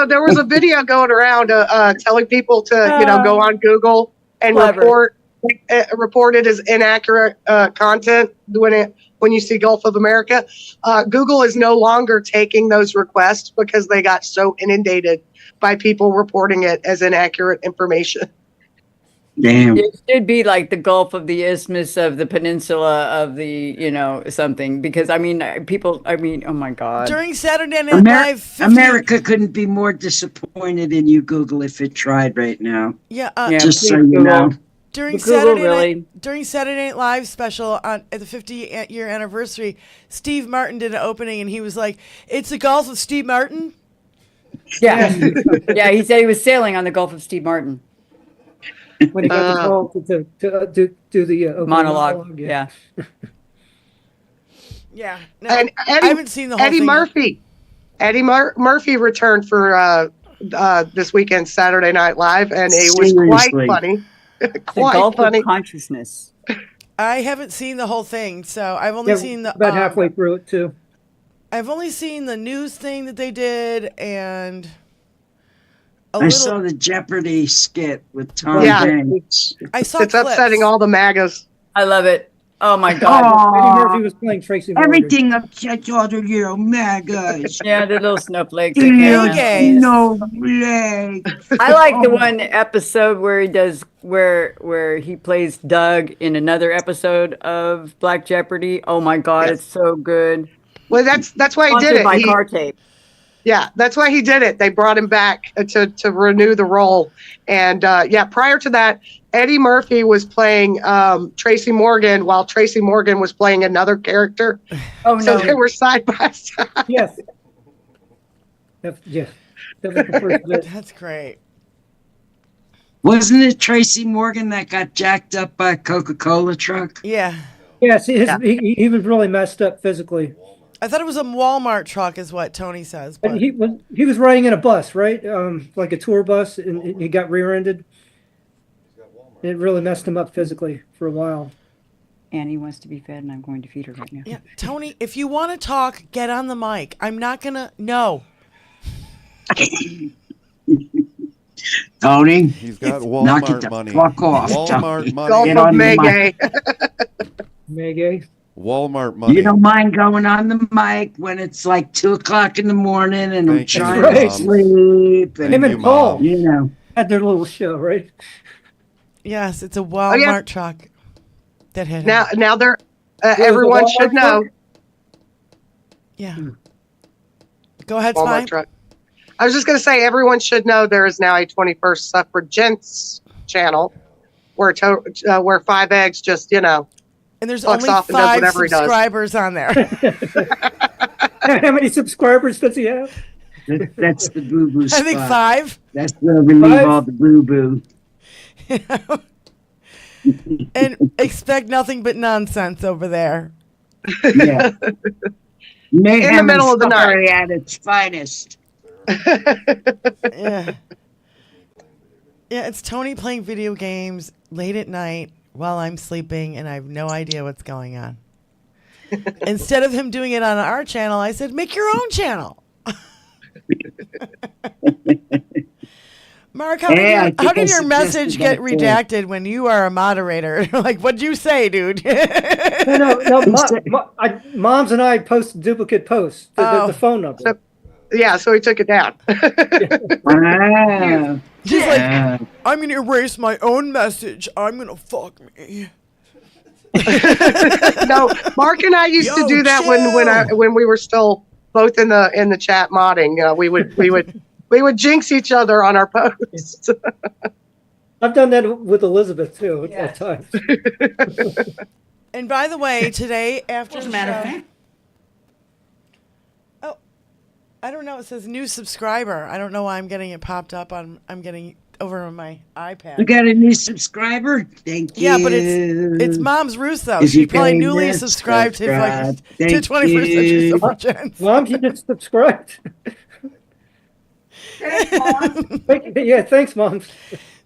there was a video going around telling people to go on Google and report it as inaccurate content when you see Gulf of America. Google is no longer taking those requests because they got so inundated by people reporting it as inaccurate information. Damn. It should be like the Gulf of the Isthmus of the Peninsula of the, something. Because, oh my God. During Saturday Night Live, America couldn't be more disappointed in you, Google, if it tried right now. Yeah. Just so you know. During Saturday Night Live special at the 50-year anniversary, Steve Martin did an opening, and he was like, "It's the Gulf of Steve Martin." Yeah, yeah. He said he was sailing on the Gulf of Steve Martin. When he got the call to do the monologue. Yeah. Yeah. No, And I haven't seen the whole Eddie thing. Murphy. Eddie Murphy returned for this weekend's Saturday Night Live, and it was quite funny. The Gulf of Consciousness. I haven't seen the whole thing, so I've only seen the about halfway through it too. I've only seen the news thing that they did, and I saw the Jeopardy skit with Tom Hanks. I saw it's clips. upsetting all the MAGAs. I love it. Oh my God. Eddie Murphy was playing Tracy Morgan. Everything upsets all the little MAGAs. Yeah, the little snowflakes. No legs. I like the one episode where he does where he plays Doug in another episode of Black Jeopardy. Oh my God, it's so good. Well, that's why he Sponsored did it. by car tape. Yeah, that's why he did it. They brought him back to renew the role. And prior to that, Eddie Murphy was playing Tracy Morgan while Tracy Morgan was playing another character. Oh, so no. they were side by side. Yes. Yeah. That was the first bit. That's great. Wasn't it Tracy Morgan that got jacked up by a Coca-Cola truck? Yeah. Yes, he was really messed up physically. I thought it was a Walmart truck, is what Tony says. But And he was riding in a bus, right? Like a tour bus, and he got rear-ended. It really messed him up physically for a while. Annie wants to be fed, and I'm going to feed her right now. Yeah, Tony, if you want to talk, get on the mic. I'm not gonna. No. Tony, he's got knock it Walmart the money. fuck off. Walmart money. Gulf Get of on the mic. Megay. Walmart money. You don't mind going on the mic when it's like 2:00 in the morning and I'm Thank you, trying Mom. to sleep. And, Him and Paul, you know. had their little show, right? Yes, it's a Walmart truck that hit him. Now they're everyone should know. Yeah. Go ahead, Walmart Spy. truck. I was just going to say, everyone should know there is now a 21st Suffragettes channel where where Five Eggs just, And there's fucks only off and does 5 whatever he does. subscribers on there. How many subscribers does he have? That's the boo-boo I think spot. 5. That's where we leave all the boo-boo. And expect nothing but nonsense over there. Yeah. Mayhem in the middle of the fuckery night. at its finest. Yeah. Yeah, it's Tony playing video games late at night while I'm sleeping, and I have no idea what's going on. Instead of him doing it on our channel, I said, make your own channel. Mark, how did your message get redacted when you are a moderator? Like, what'd you say, dude? No. Moms and I post duplicate posts, the phone number. So he took it down. He's like, I'm going to erase my own message. I'm going to fuck me. No, Mark and I used to do that when we were still both in the chat modding. We would jinx each other on our posts. I've done that with Elizabeth too at times. And by the way, today after the show, I don't know. It says new subscriber. I don't know why I'm getting it popped up on. I'm getting over on my iPad. We got a new subscriber. Thank you. Yeah, but it's Mom's Russo. If She you probably can newly just subscribed to subscribe. to Thank 21st Century you. Suffragettes. Mom, you just subscribed. Yeah, thanks, Mom.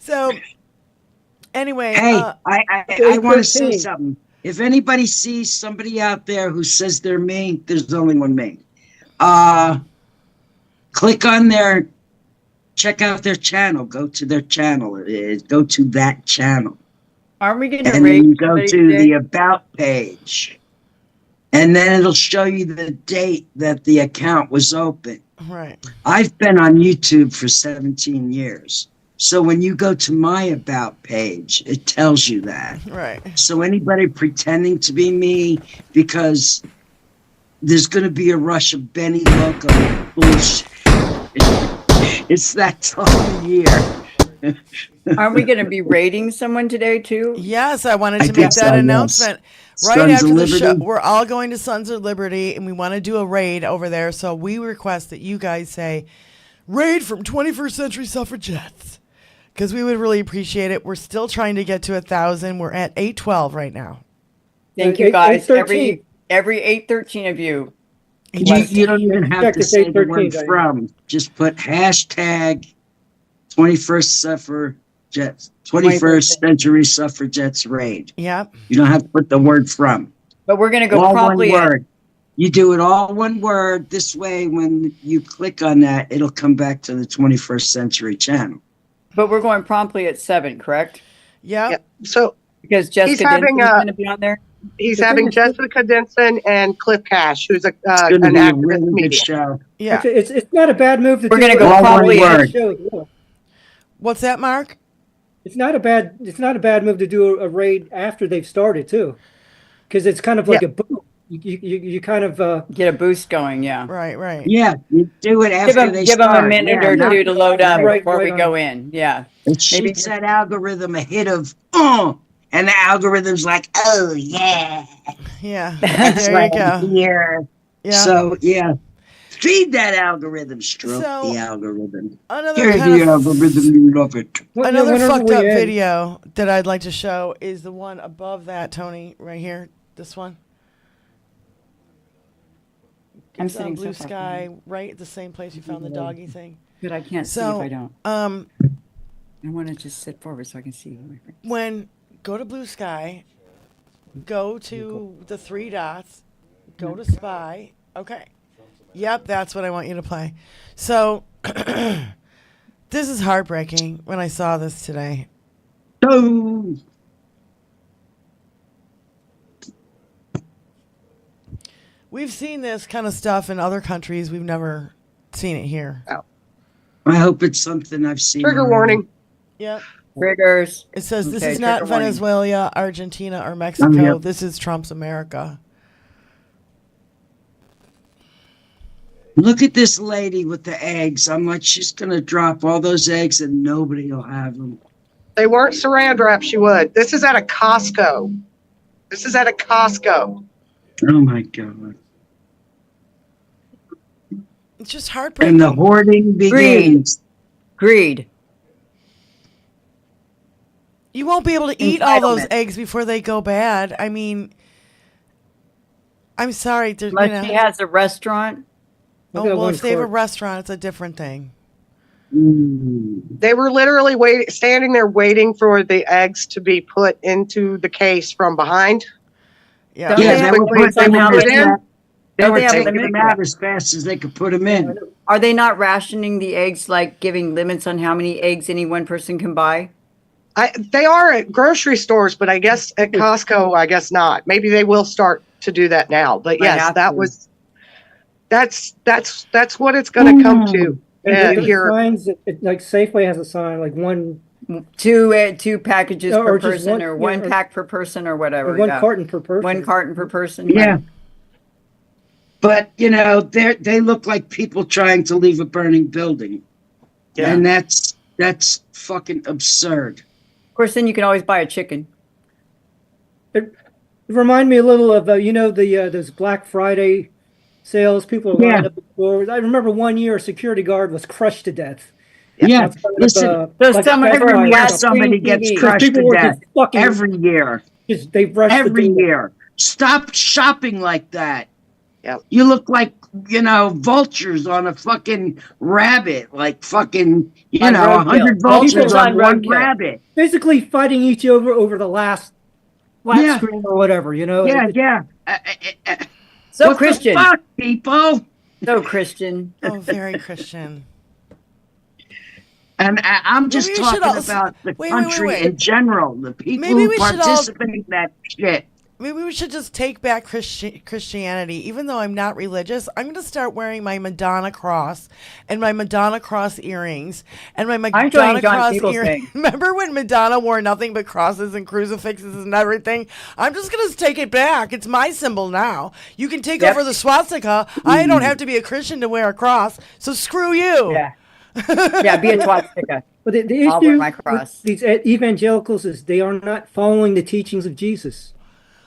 So, anyway, Hey, I want to say something. If anybody sees somebody out there who says they're me, there's only one me. Click on their check out their channel. Go to their channel. Go to that channel. Aren't we going to And then you go to the About page. And then it'll show you the date that the account was open. Right. I've been on YouTube for 17 years. So when you go to my About page, it tells you that. Right. So anybody pretending to be me, because there's going to be a rush of Benny Loco bullshit. It's that time of year. Aren't we going to be raiding someone today too? Yes, I wanted to make that announcement. Right Sons after of the show, Liberty. we're all going to Sons of Liberty, and we want to do a raid over there. So we request that you guys say, raid from 21st Century Suffragettes, because we would really appreciate it. We're still trying to get to 1,000. We're at 812 right now. Thank you, guys. Every 813 of you. You don't even have to say the word from. Just put hashtag 21st Suffragettes, 21st Century Suffragettes raid. Yep. You don't have to put the word from. But we're going to go all promptly. One word. You do it all one word. This way, when you click on that, it'll come back to the 21st Century channel. But we're going promptly at 7, correct? Yep. So because Jessica Denson's going to be on there. He's having Jessica Denson and Cliff Cash, who's an activist media. Show. Yeah. It's not a bad move to We're do. going to go promptly. What's that, Mark? It's not a bad move to do a raid after they've started too, because it's kind of like a boost. You kind of get a boost going. Yeah. Right. Yeah, you do it after they give start. them a minute or two to load up before we on. go in. Yeah. It shoots that algorithm a hit of and the algorithm's like, oh yeah. Yeah. That's There you go. Here. Yeah. So yeah. Feed that algorithm, stroke So, the algorithm. Another Here's kind the of algorithm, you love it. Another whenever fucked we up end- video that I'd like to show is the one above that, Tony, right here. This one. I'm It's on sitting Blue so far Sky, right at the same place you found the doggy thing. But I can't see if I don't. I want to just sit forward so I can see my friend. Go to Blue Sky, go to the 3 dots, go to Spy. Okay. Yep, that's what I want you to play. So, this is heartbreaking when I saw this today. Oh. We've seen this kind of stuff in other countries. We've never seen it here. I hope it's something I've seen. Trigger already. warning. Yep. Triggers. It says this Okay, is not trigger warning. Venezuela, Argentina, or Mexico. yeah. This is Trump's America. Look at this lady with the eggs. I'm like, she's going to drop all those eggs and nobody will have them. They weren't saran wrap, she would. This is at a Costco. Oh my God. It's just heartbreaking. And the hoarding begins. Greed. You won't be able to eat all those eggs before they go bad. I mean, I'm sorry. Unless she has a restaurant. Oh, well, if they have a restaurant, it's a different thing. They were literally standing there waiting for the eggs to be put into the case from behind. Yeah. Yeah, they were taking them them out as fast as they could put them in. Are they not rationing the eggs, like giving limits on how many eggs any one person can buy? They are at grocery stores, but I guess at Costco, I guess not. Maybe they will start to do that now. But yes, that's what it's going to come to. Here, signs, like Safeway has a sign, like two packages or per just person, one- or one yeah, pack per person, or whatever. or one carton per person. One carton per person. Yeah. right. But, you know, they look like people trying to leave a burning building. Yeah. And that's fucking absurd. Of course, then you can always buy a chicken. It reminded me a little of those Black Friday sales. People are lined up at doors. I remember one year a security guard was crushed to death. Yeah, That's kind of, listen, like every year Black somebody gets TV. crushed People to were death. just fucking- Every year. They rushed Every the door. year. Stop shopping like that. Yeah. You look like, vultures on a fucking rabbit. Like fucking, On 100 roadkill. vultures Vultures on on one roadkill. rabbit. Basically fighting each other over the last flat Yeah. screen or whatever, Yeah. So What Christian. the fuck, people? So Christian. Oh, very Christian. And I'm just talking about the country in general, the people who participate in that shit. Maybe we should just take back Christianity. Even though I'm not religious, I'm going to start wearing my Madonna cross and my Madonna cross earrings and my Madonna cross earrings. Remember when Madonna wore nothing but crosses and crucifixes and everything? I'm just going to take it back. It's my symbol now. You can take over the swastika. I don't have to be a Christian to wear a cross, so screw you. Yeah, yeah, be a swastika. But the issue with these evangelicals is they are not following the teachings of Jesus.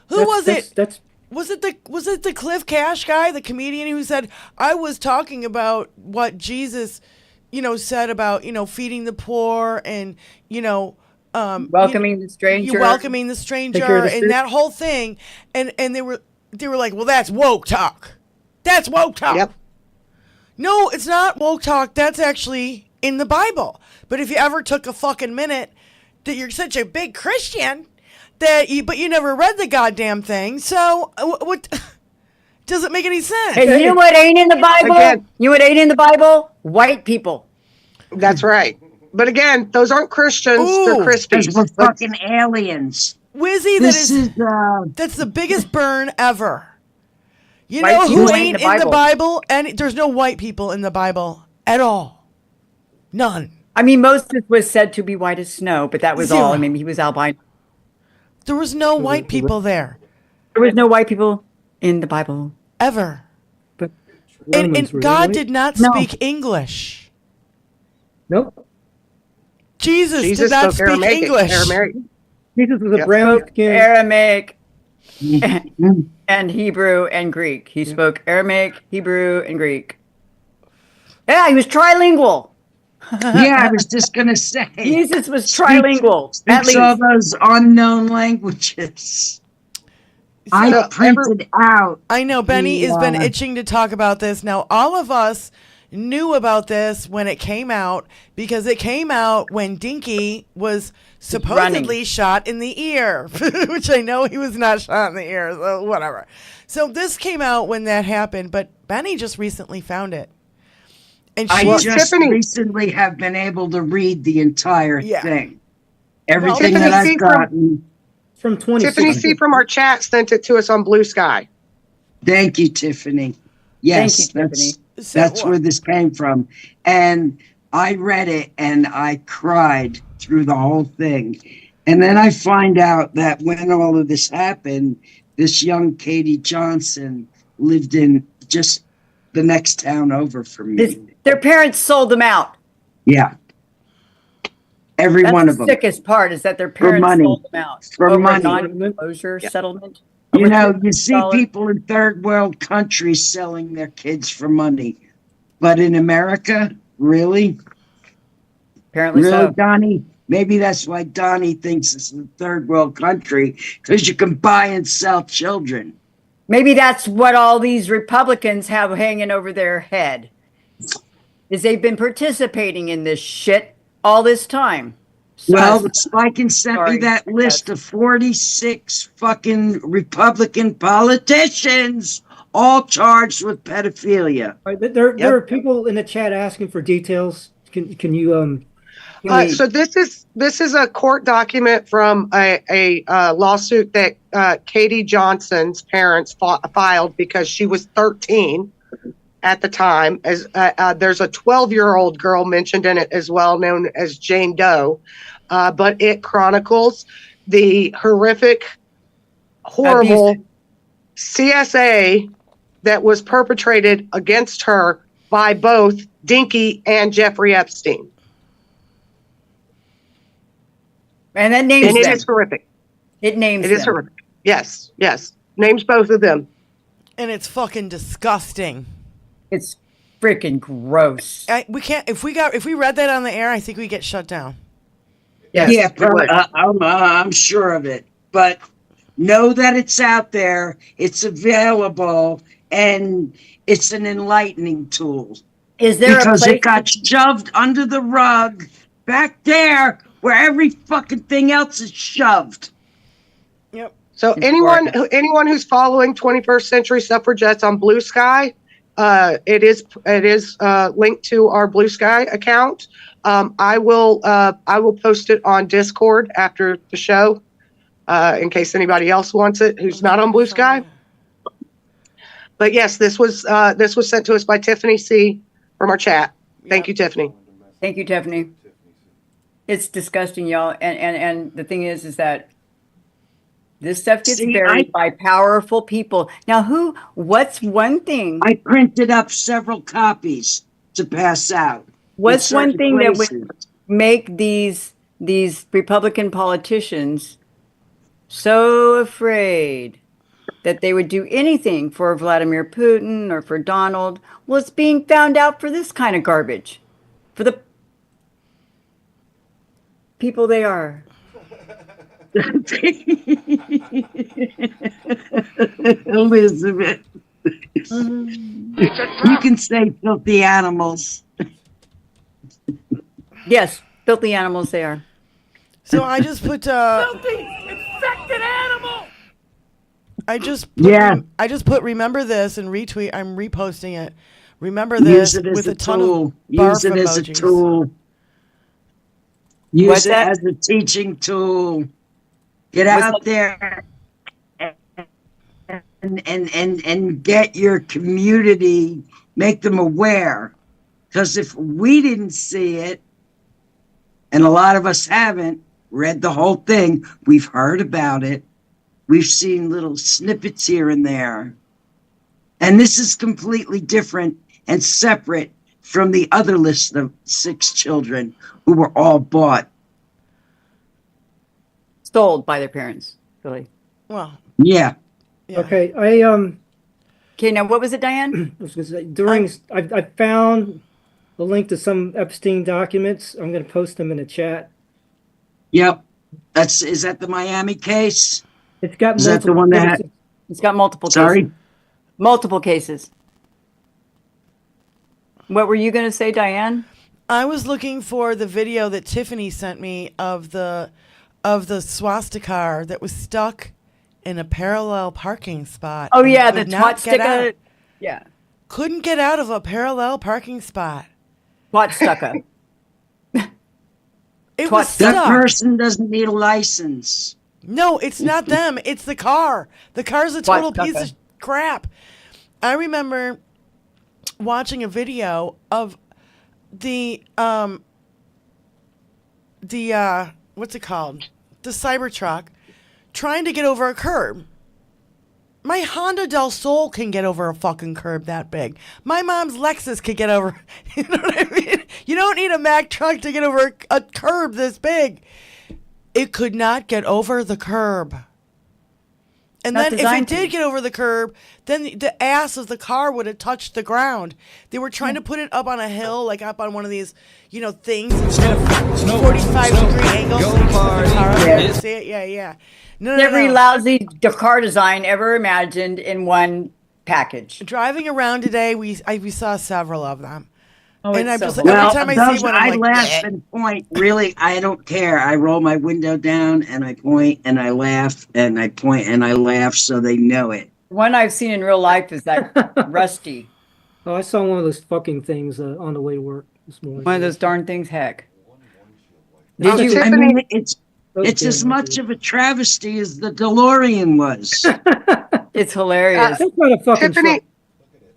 Was it the Cliff Cash guy, the comedian who said, I was talking about what Jesus, said about, feeding the poor and, welcoming the stranger. Welcoming the stranger and that whole thing. And they were like, well, that's woke talk. That's woke talk. Yep. No, it's not woke talk. That's actually in the Bible. But if you ever took a fucking minute that you're such a big Christian but you never read the goddamn thing, so what does it make any sense? Hey, you know what ain't in the Bible? Again, you know what ain't in the Bible? White people. That's right. But again, those aren't Christians. They're Christians. We're fucking aliens. Wizzy, that's the biggest burn ever. You know who ain't in the Bible? And there's no white people in the Bible at all. None. I mean, Moses was said to be white as snow, but that was all. I mean, he was albino. There was no white people there. There was no white people in the Bible. Ever. But and God did not speak English. Nope. Jesus did not speak English. Jesus was a brown skin. Aramaic and Hebrew and Greek. He spoke Aramaic, Hebrew, and Greek. Yeah, he was trilingual. Yeah, I was just going to say. Jesus was trilingual. Speaks all those unknown languages. I printed out. I know Benny has been itching to talk about this. Now, all of us knew about this when it came out because it came out when Dinky was supposedly shot in the ear, which I know he was not shot in the ear, so whatever. So this came out when that happened, but Benny just recently found it. And I just recently have been able to read the entire thing. Everything that I've gotten. From 20. Tiffany C. from our chat sent it to us on Blue Sky. Thank you, Tiffany. Yes, that's where this came from. And I read it and I cried through the whole thing. And then I find out that when all of this happened, this young Katie Johnson lived in just the next town over from me. Their parents sold them out. Yeah. Every one of them. The sickest part is that their parents sold them out. For money. Non-closure settlement. You know, you see people in third world countries selling their kids for money. But in America, really? Apparently so. Donnie? Maybe that's why Donnie thinks it's a third world country, because you can buy and sell children. Maybe that's what all these Republicans have hanging over their head. Is they've been participating in this shit all this time. So well, Spike sent me that list of 46 fucking Republican politicians, all charged with pedophilia. There are people in the chat asking for details. Can you So this is a court document from a lawsuit that Katie Johnson's parents filed because she was 13 at the time. As there's a 12-year-old girl mentioned in it as well, known as Jane Doe, but it chronicles the horrific, horrible CSA that was perpetrated against her by both Dinky and Jeffrey Epstein. And that names them. It is horrific. It names them. It is horrific. Yes, yes. Names both of them. And it's fucking disgusting. It's freaking gross. We can't. If we read that on the air, I think we get shut down. Yes, yeah, I'm sure of it. But know that it's out there. It's available, and it's an enlightening tool. Is there because it got shoved under the rug back there where every fucking thing else is shoved. Yep. So anyone who's following 21st Century Suffragettes on Blue Sky, it is linked to our Blue Sky account. I will post it on Discord after the show, in case anybody else wants it who's not on Blue Sky. But yes, this was sent to us by Tiffany C. from our chat. Thank you, Tiffany. Thank you, Tiffany. It's disgusting, y'all. And the thing is that this stuff gets buried by powerful people. Now, what's one thing? I printed up several copies to pass out. What's one thing that would make these Republican politicians so afraid that they would do anything for Vladimir Putin or for Donald? Well, it's being found out for this kind of garbage. For the people they are. Elizabeth. You can say filthy animals. Yes, filthy animals they are. So I just put Filthy, infected animal! I just put remember this and retweet. I'm reposting it. Remember this with a ton of Use it as a emojis. tool. Use it as a teaching tool. Get out there and get your community, make them aware. Because if we didn't see it, and a lot of us haven't read the whole thing, we've heard about it. We've seen little snippets here and there. And this is completely different and separate from the other list of 6 children who were all bought. Sold by their parents, really. Well. Yeah. Okay, Okay, now what was it, Diane? I was going to say, I found the link to some Epstein documents. I'm going to post them in the chat. Yep. Is that the Miami case? It's got Is that the one that had, it's got multiple sorry? cases. Multiple cases. What were you going to say, Diane? I was looking for the video that Tiffany sent me of the swastika that was stuck in a parallel parking spot. Oh yeah, the swastika. Yeah. Couldn't get out of a parallel parking spot. Swastika. It was That stuck. person doesn't need a license. No, it's not them. It's the car. The car's a total piece of crap. I remember watching a video of the what's it called? The Cybertruck trying to get over a curb. My Honda Del Sol can get over a fucking curb that big. My mom's Lexus could get over. You know what I mean? You don't need a Mack truck to get over a curb this big. It could not get over the curb. And then if it did get over the curb, then the ass of the car would have touched the ground. They were trying to put it up on a hill, like up on one of these, things instead of 45-degree angles. Yeah. See it? Yeah. Every lousy car design ever imagined in one package. Driving around today, we saw several of them. Oh, and I'm so just funny. every time I see one, I'm like, laugh and point. Really, I don't care. I roll my window down and I point and I laugh and I point and I laugh so they know it. One I've seen in real life is that Rusty. Oh, I saw one of those fucking things on the way to work this morning. One of those darn things, heck. Did you? I mean, it's as much of a travesty as the DeLorean was. It's hilarious.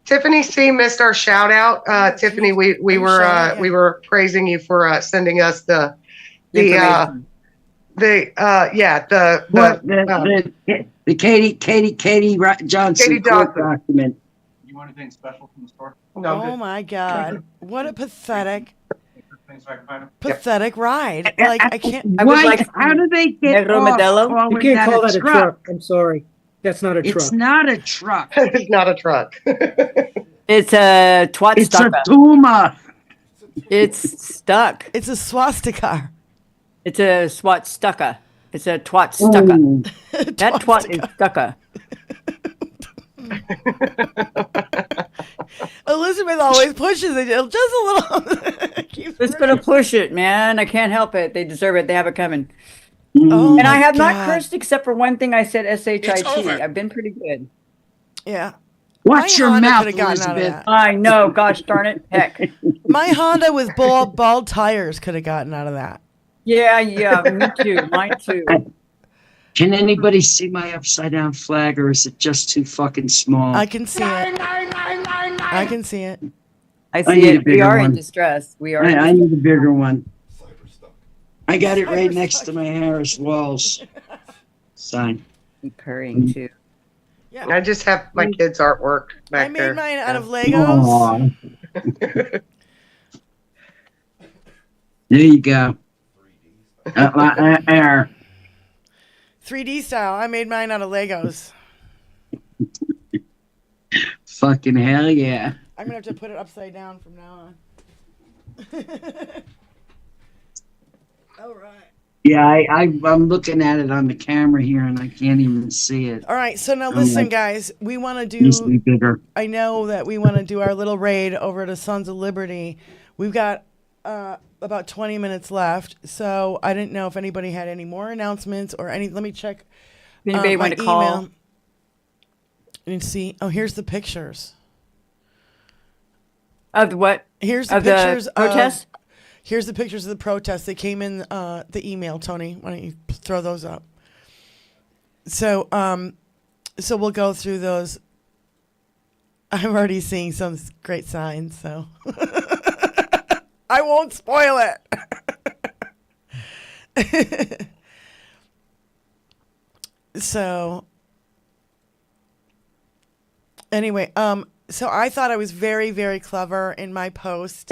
Tiffany C missed our shout out. Tiffany, we were praising you for sending us the Katie Johnson document. You want anything special from the store? No, oh my God! What a pathetic ride! Like I can't. How do they get off? You can't call that a truck. I'm sorry. That's not a truck. It's not a truck. It's not a truck. It's a twat It's stucca. a Tuma. It's stuck. It's a swastika. It's a swat stucka. It's a twat stucka. That twat is stucka. Elizabeth always pushes it just a little. Just gonna push it, man. I can't help it. They deserve it. They have it coming. Oh and I have God. not cursed except for one thing I said, SHIT. I've been pretty good. Yeah. Watch your Honda mouth, could have gotten out of Elizabeth. that. I know. Gosh darn it. Heck. My Honda with bald tires could have gotten out of that. Yeah. Me too. Mine too. Can anybody see my upside down flag, or is it just too fucking small? I can see it. I can see it. I see it. We are in distress. We are. I need a bigger one. I got it right next to my Harris Walls sign. Purring too. Yeah. I just have my kids' artwork back there. I made mine out of Legos. There you go. 3D style. I made mine out of Legos. Fucking hell yeah. I'm going to have to put it upside down from now on. All right. Yeah, I'm looking at it on the camera here, and I can't even see it. All right, so now listen, guys. We want to do. Needs to be bigger. I know that we want to do our little raid over to Sons of Liberty. We've got about 20 minutes left, so I didn't know if anybody had any more announcements or any. Let me check. Anybody want to call? Email and see. Oh, here's the pictures of what? Here's the of pictures the protest. Here's the pictures of the protests that came in the email, Tony. Why don't you throw those up? So, so we'll go through those. I'm already seeing some great signs, so I won't spoil it. So, anyway, so I thought I was very, very clever in my post.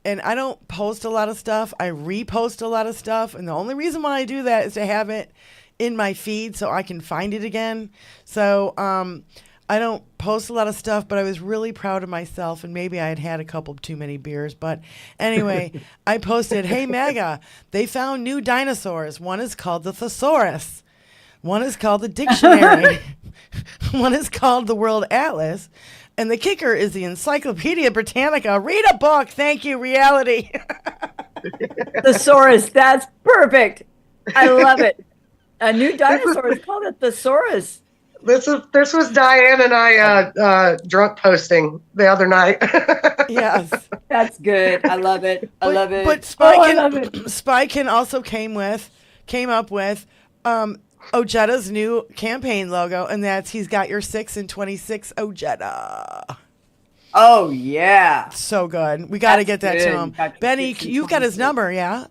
And I don't post a lot of stuff. I repost a lot of stuff. And the only reason why I do that is to have it in my feed so I can find it again. So I don't post a lot of stuff, but I was really proud of myself. And maybe I had had a couple too many beers. But anyway, I posted, hey, Mega, they found new dinosaurs. One is called the thesaurus. One is called the dictionary. One is called the World Atlas. And the kicker is the Encyclopedia Britannica. Read a book. Thank you, reality. Thesaurus. That's perfect. I love it. A new dinosaur is called a thesaurus. This was Diane and I drunk posting the other night. Yes. That's good. I love it. I love it. But Spykin also came up with Ojetta's new campaign logo, and that's he's got your 6 and 26 Ojetta. Oh, yeah. So good. We got to get that to him. Benny, you've got his number, yeah?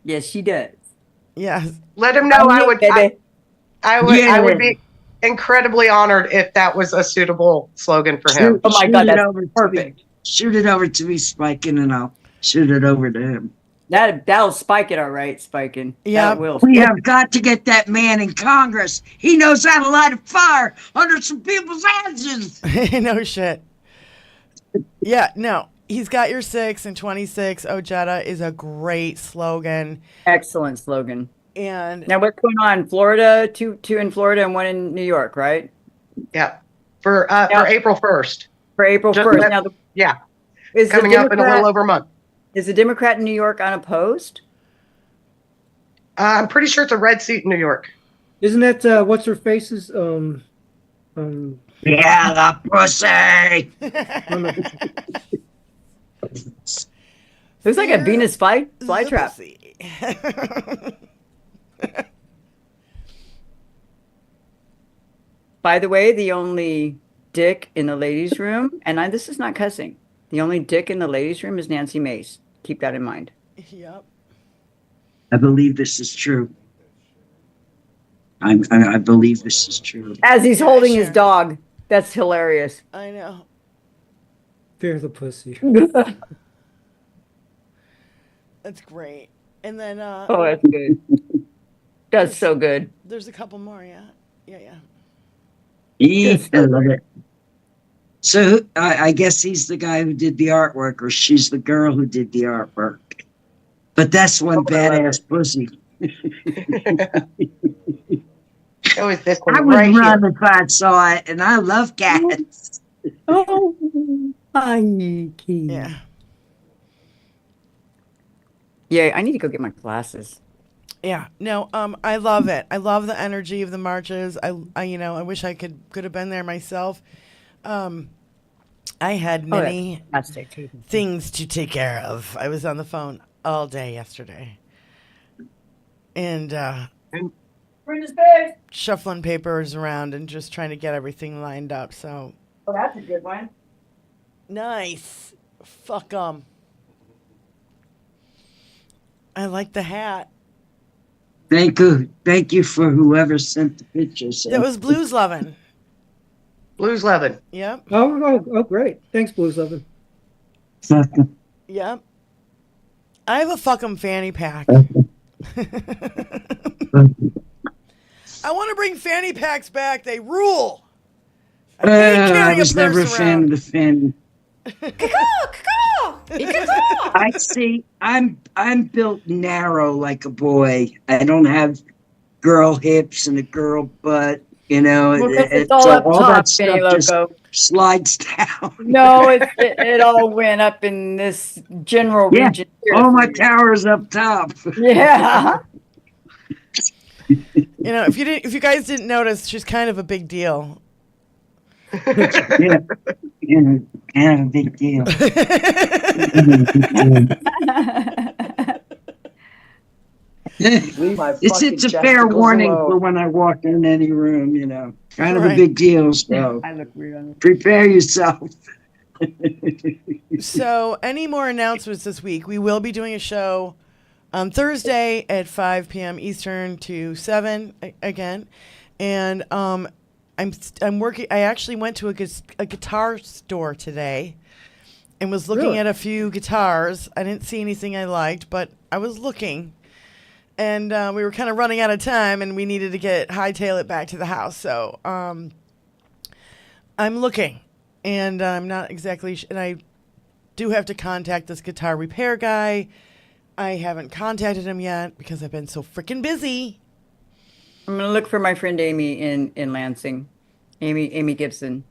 Yes, she does. Yes. Let him know I would be incredibly honored if that was a suitable slogan for him. Oh my God, that's perfect. Shoot it over to me, Spikin, and I'll shoot it over to him. That'll spike it, all right, Spikin. Yeah, we have got to get that man in Congress. He knows how to light a fire under some people's asses. No shit. Yeah, no. He's got your 6 and 26 Ojetta is a great slogan. Excellent slogan. And now what's going on? Florida, two in Florida and one in New York, right? Yeah. For April 1st. For April 1st. Now is coming up in a little over a month. Is the Democrat in New York unopposed? I'm pretty sure it's a red seat in New York. Isn't that what's her face's yeah, the pussy. Looks like a Venus flytrap. By the way, the only dick in the ladies' room, and this is not cussing, the only dick in the ladies' room is Nancy Mace. Keep that in mind. Yep. I believe this is true. I believe this is true. As he's holding his dog. That's hilarious. I know. Fear the pussy. That's great. And then oh, that's good. That's so good. There's a couple more, yeah. Yeah. I love it. So I guess he's the guy who did the artwork, or she's the girl who did the artwork. But that's one badass pussy. It was this one I would right run here. if I saw it, and I love cats. Oh, yeah. Yeah, I need to go get my glasses. Yeah, no, I love it. I love the energy of the marches. I wish I could have been there myself. I had many things to take care of. I was on the phone all day yesterday, and shuffling papers around and just trying to get everything lined up. So, oh, that's a good one. Nice. Fuck 'em. I like the hat. Thank you for whoever sent the pictures. That was Blues Lovin'. Blues Lovin'. Yep. Oh, great. Thanks, Blues Lovin'. Yep. I have a fuck 'em fanny pack. I want to bring fanny packs back. They rule. I was never a fan of the fanny. I see. I'm built narrow like a boy. I don't have girl hips and a girl butt. It's all up top, that stuff just slides down. No, it all went up in this general region. All my power's up top. Yeah. If you guys didn't notice, she's kind of a big deal. Yeah, kind of a big deal. It's a fair warning for when I walk in any room, kind of a big deal. So I look weird on prepare yourself. So, any more announcements this week? We will be doing a show on Thursday at 5 p.m. Eastern to 7 again, and I'm working. I actually went to a guitar store today and was looking at a few guitars. I didn't see anything I liked, but I was looking. And we were kind of running out of time, and we needed to hightail it back to the house. So I'm looking, and I'm not exactly. And I do have to contact this guitar repair guy. I haven't contacted him yet because I've been so freaking busy. I'm gonna look for my friend Amy in Lansing. Amy Gibson.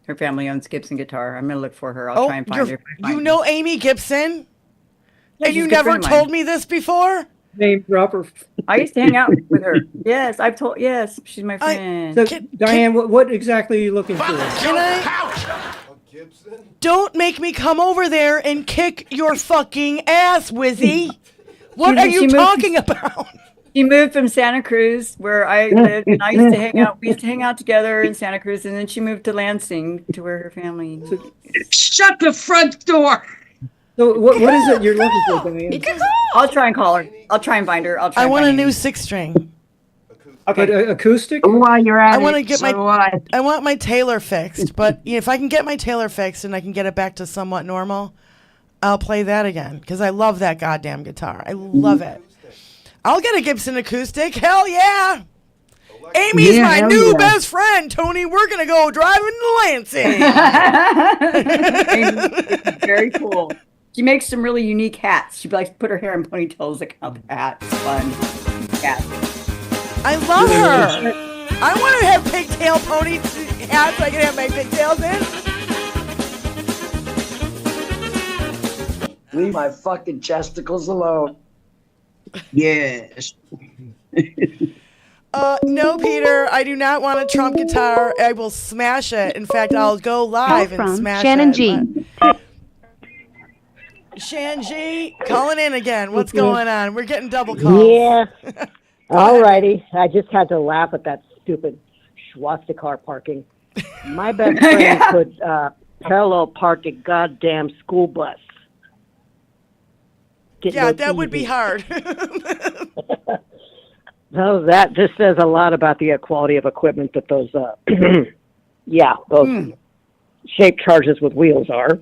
Her family owns Gibson Guitar. I'm gonna look for her. I'll try and find her. You know Amy Gibson? Yeah, and you never told me this before? Name dropper. I used to hang out with her. Yes, she's my friend. So, Diane, what exactly are you looking for? Can I? Don't make me come over there and kick your fucking ass, Wizzy. What are you talking about? She moved from Santa Cruz, where I lived, and I used to hang out. We used to hang out together in Santa Cruz, and then she moved to Lansing, to where her family. Shut the front door. So what is it you're looking for, Diane? I'll try and call her. I'll try and find her. I want a new 6-string. Okay, but acoustic. While you're at I want to get I want my Taylor fixed, but if I can get my Taylor fixed and I can get it back to somewhat normal, I'll play that again because I love that goddamn guitar. I love it. I'll get a Gibson acoustic. Hell yeah. Amy's my new best friend, Tony. We're going to go driving to Lansing. Amy's very cool. She makes some really unique hats. She likes to put her hair in ponytails like out the hat. It's fun. Hats. I love her. I want to have pigtail pony hats. I can have my pigtails in. Leave my fucking chesticles alone. Yes. No, Peter, I do not want a Trump guitar. I will smash it. In fact, I'll go live and smash Shannon it. G. Shan G, calling in again. What's going on? We're getting double calls. Yeah. All righty. I just had to laugh at that stupid swastika parking. My best friend could parallel park a goddamn school bus. That would be hard. No, that just says a lot about the quality of equipment that those, those shaped charges with wheels are.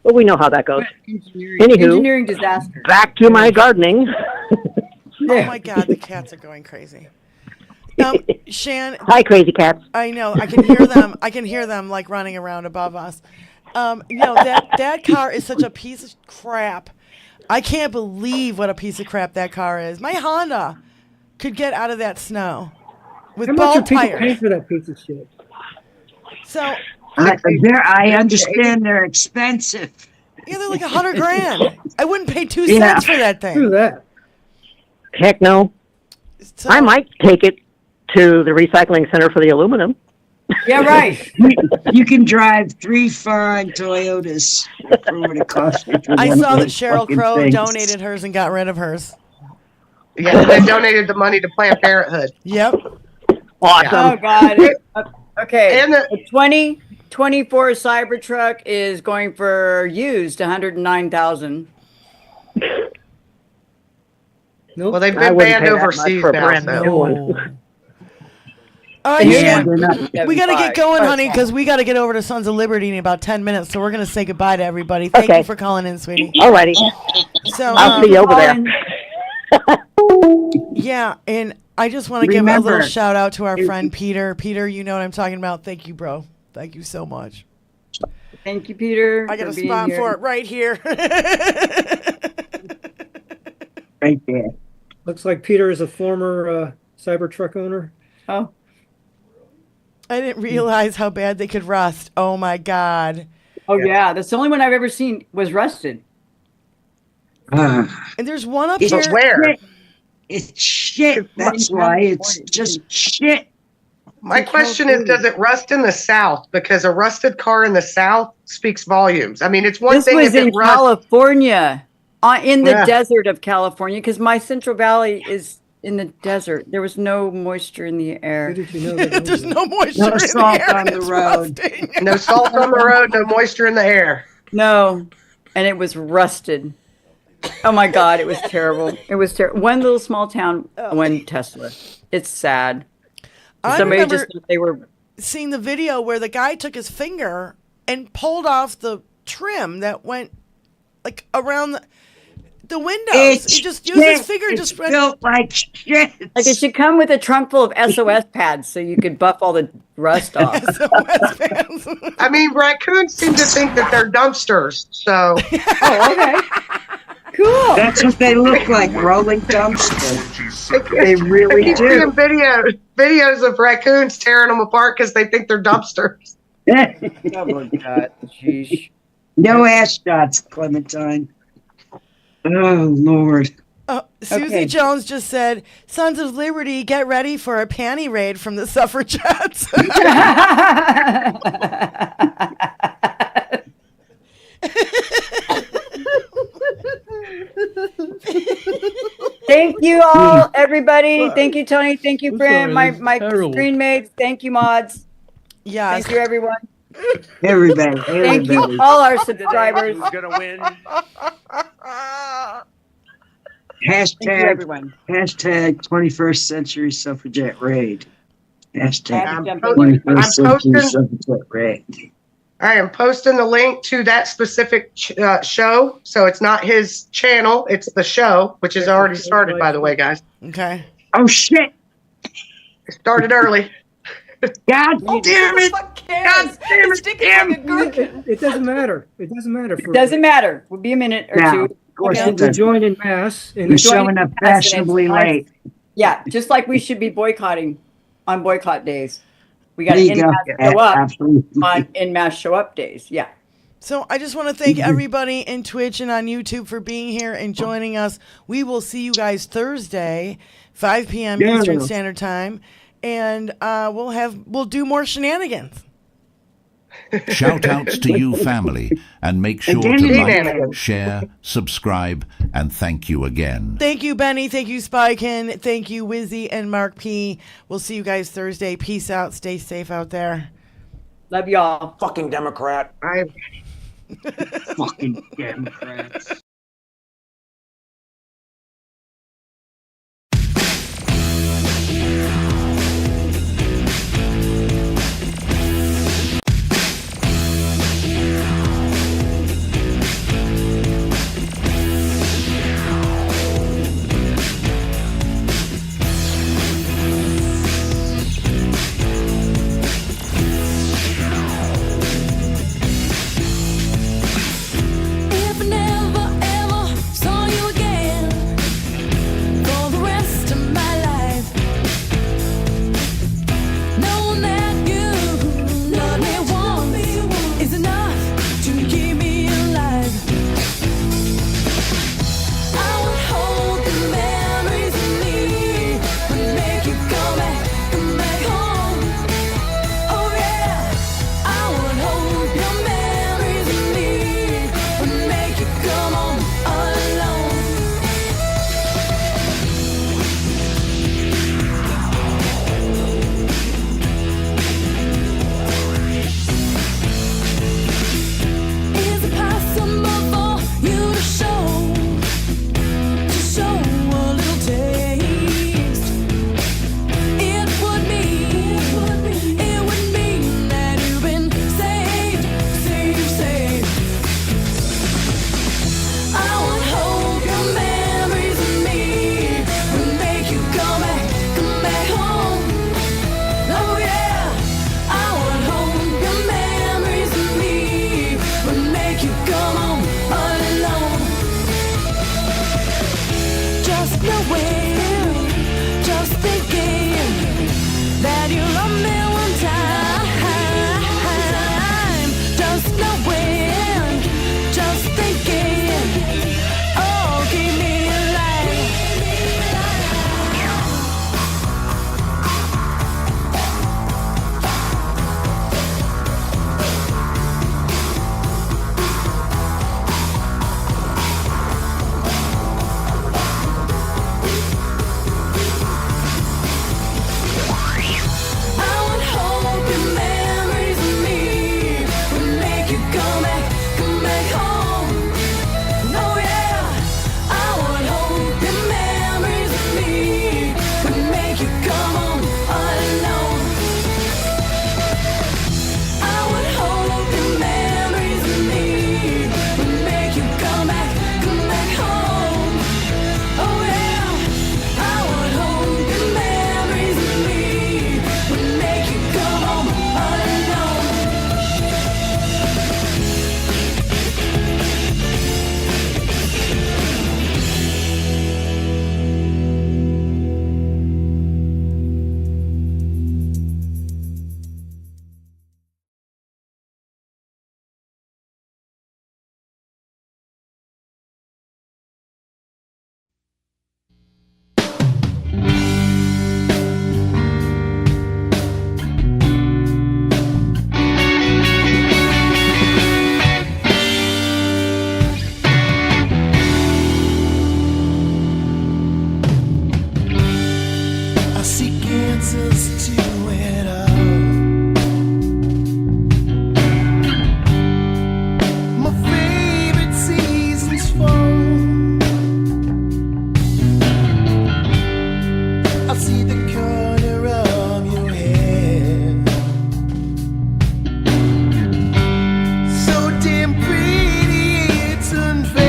But we know how that goes. Engineering disaster. Back to my gardening. Oh my God, the cats are going crazy. Shan. Hi, crazy cats. I know. I can hear them. I can hear them like running around above us. That car is such a piece of crap. I can't believe what a piece of crap that car is. My Honda could get out of that snow with ball tires. Pay for that piece of shit. So I understand they're expensive. Yeah, they're like $100,000. I wouldn't pay 2 cents for that thing. True that. Heck no. So, I might take it to the recycling center for the aluminum. Yeah, right. You can drive 3 fine Toyotas for what it costs you. For I one saw of that those Cheryl fucking Crow things. donated hers and got rid of hers. Yeah, they donated the money to Planned Parenthood. Yep. Awesome. Oh, God. Okay. And the 2024 Cybertruck is going for used $109,000. Nope. Well, they've I been wouldn't banned pay that much overseas for a now. brand So. new one. Yeah, Shit. they're not. We got to get going, honey, because we got to get over to Sons of Liberty in about 10 minutes. So we're going to say goodbye to everybody. Thank you for calling in, sweetie. Alrighty. So, I'll see you over there. Yeah, and I just want to give a little shout out to our friend Peter. Peter, you know what I'm talking about. Thank you, bro. Thank you so much. Thank you, Peter. I got a spot for it right here. Right there. Looks like Peter is a former Cybertruck owner. Oh. I didn't realize how bad they could rust. Oh my God. Oh yeah, that's the only one I've ever seen was rusted. And there's one up It's here. where? It's shit. That's why it's just shit. My question is, does it rust in the South? Because a rusted car in the South speaks volumes. I mean, it's one This thing was if it in rusts. California, in the Yeah. desert of California, because my Central Valley is in the desert. There was no moisture in the air. Did you know that? There's no moisture No in salt the air. on the It's road. rusting. No salt on the road, no moisture in the air. No, and it was rusted. Oh my God, it was terrible. It was terrible. One little small town, one Tesla. It's sad. I Somebody remember just thought they were. seeing the video where the guy took his finger and pulled off the trim that went like around the windows. He just used his finger. It's Just went, built like shit. Like it should come with a trunk full of SOS pads so you could buff all the rust off. I mean, raccoons seem to think that they're dumpsters. So, Oh, okay. Cool. That's what they look like, rolling dumpsters. They really I keep do. seeing videos of raccoons tearing them apart because they think they're dumpsters. Oh my God. Jeez. No ass shots, Clementine. Oh, Lord. Susie Okay. Jones just said, Sons of Liberty, get ready for a panty raid from the suffragettes. Thank you all, everybody. Thank you, Tony. Thank you, I'm Fran. sorry, My that's terrible. screen mates. Thank you, mods. Yes. Thank you, everyone. Everybody. Thank you, all our subscribers. Who's gonna win? Thank you, everyone. Hashtag 21st Century Suffragette Raid. Hashtag I'm 21st Century posting- Suffragette Raid. I am posting the link to that specific show. So it's not his channel, it's the show, which has already started, by the way, guys. Okay. Oh, shit. It started early. God damn it. God damn it. Damn it. It doesn't matter. It doesn't matter. It doesn't matter. We'll be a minute or No, two. of course Okay. it We doesn't. joined in mass. And You're it's showing up fashionably late. Yeah, just like we should be boycotting on boycott days. We got There to you go. in-mass show up Absolutely. on in-mass show up days. Yeah. So I just want to thank everybody in Twitch and on YouTube for being here and joining us. We will see you guys Thursday, 5 p.m. Yeah. Eastern Standard Time, and we'll do more shenanigans. Shout outs to you, family, and make sure Again, to Shenanigans. like, share, subscribe, and thank you again. Thank you, Benny. Thank you, Spiken. Thank you, Wizzy and Mark P. We'll see you guys Thursday. Peace out. Stay safe out there. Love y'all. Fucking Democrat. Fucking Democrats. If never knowing, just thinking that you love me one time. Just knowing, just thinking, oh, keep me alive. I would hope your memories of me would make you come back home. No, yeah, I would hope your memories of me would make you come home alone. I would hope your memories of me would make you come back home. Oh yeah, I would hope your memories of me would make you come home alone. I seek answers to it all. My favorite seasons fall. I see the corner of your head, so damn pretty it's unfair.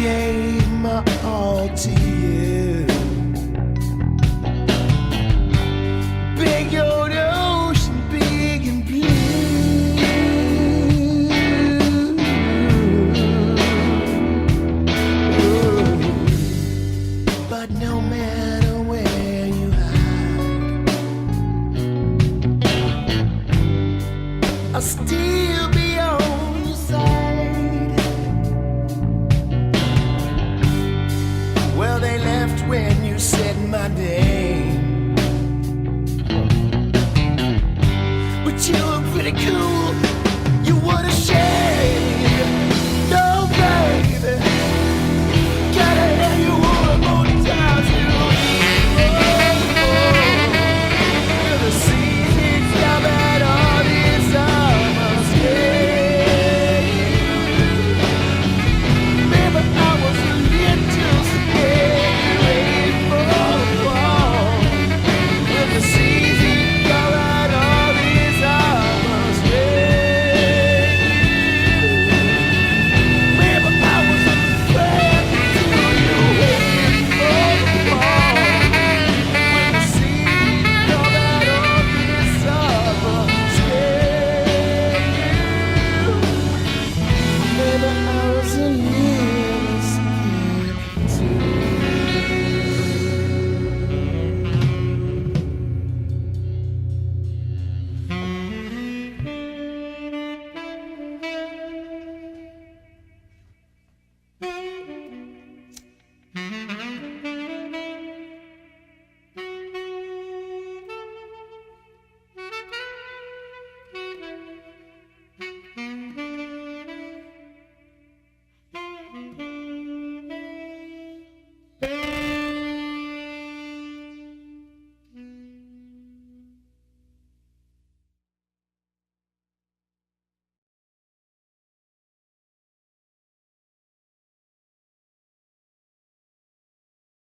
gave my all to you.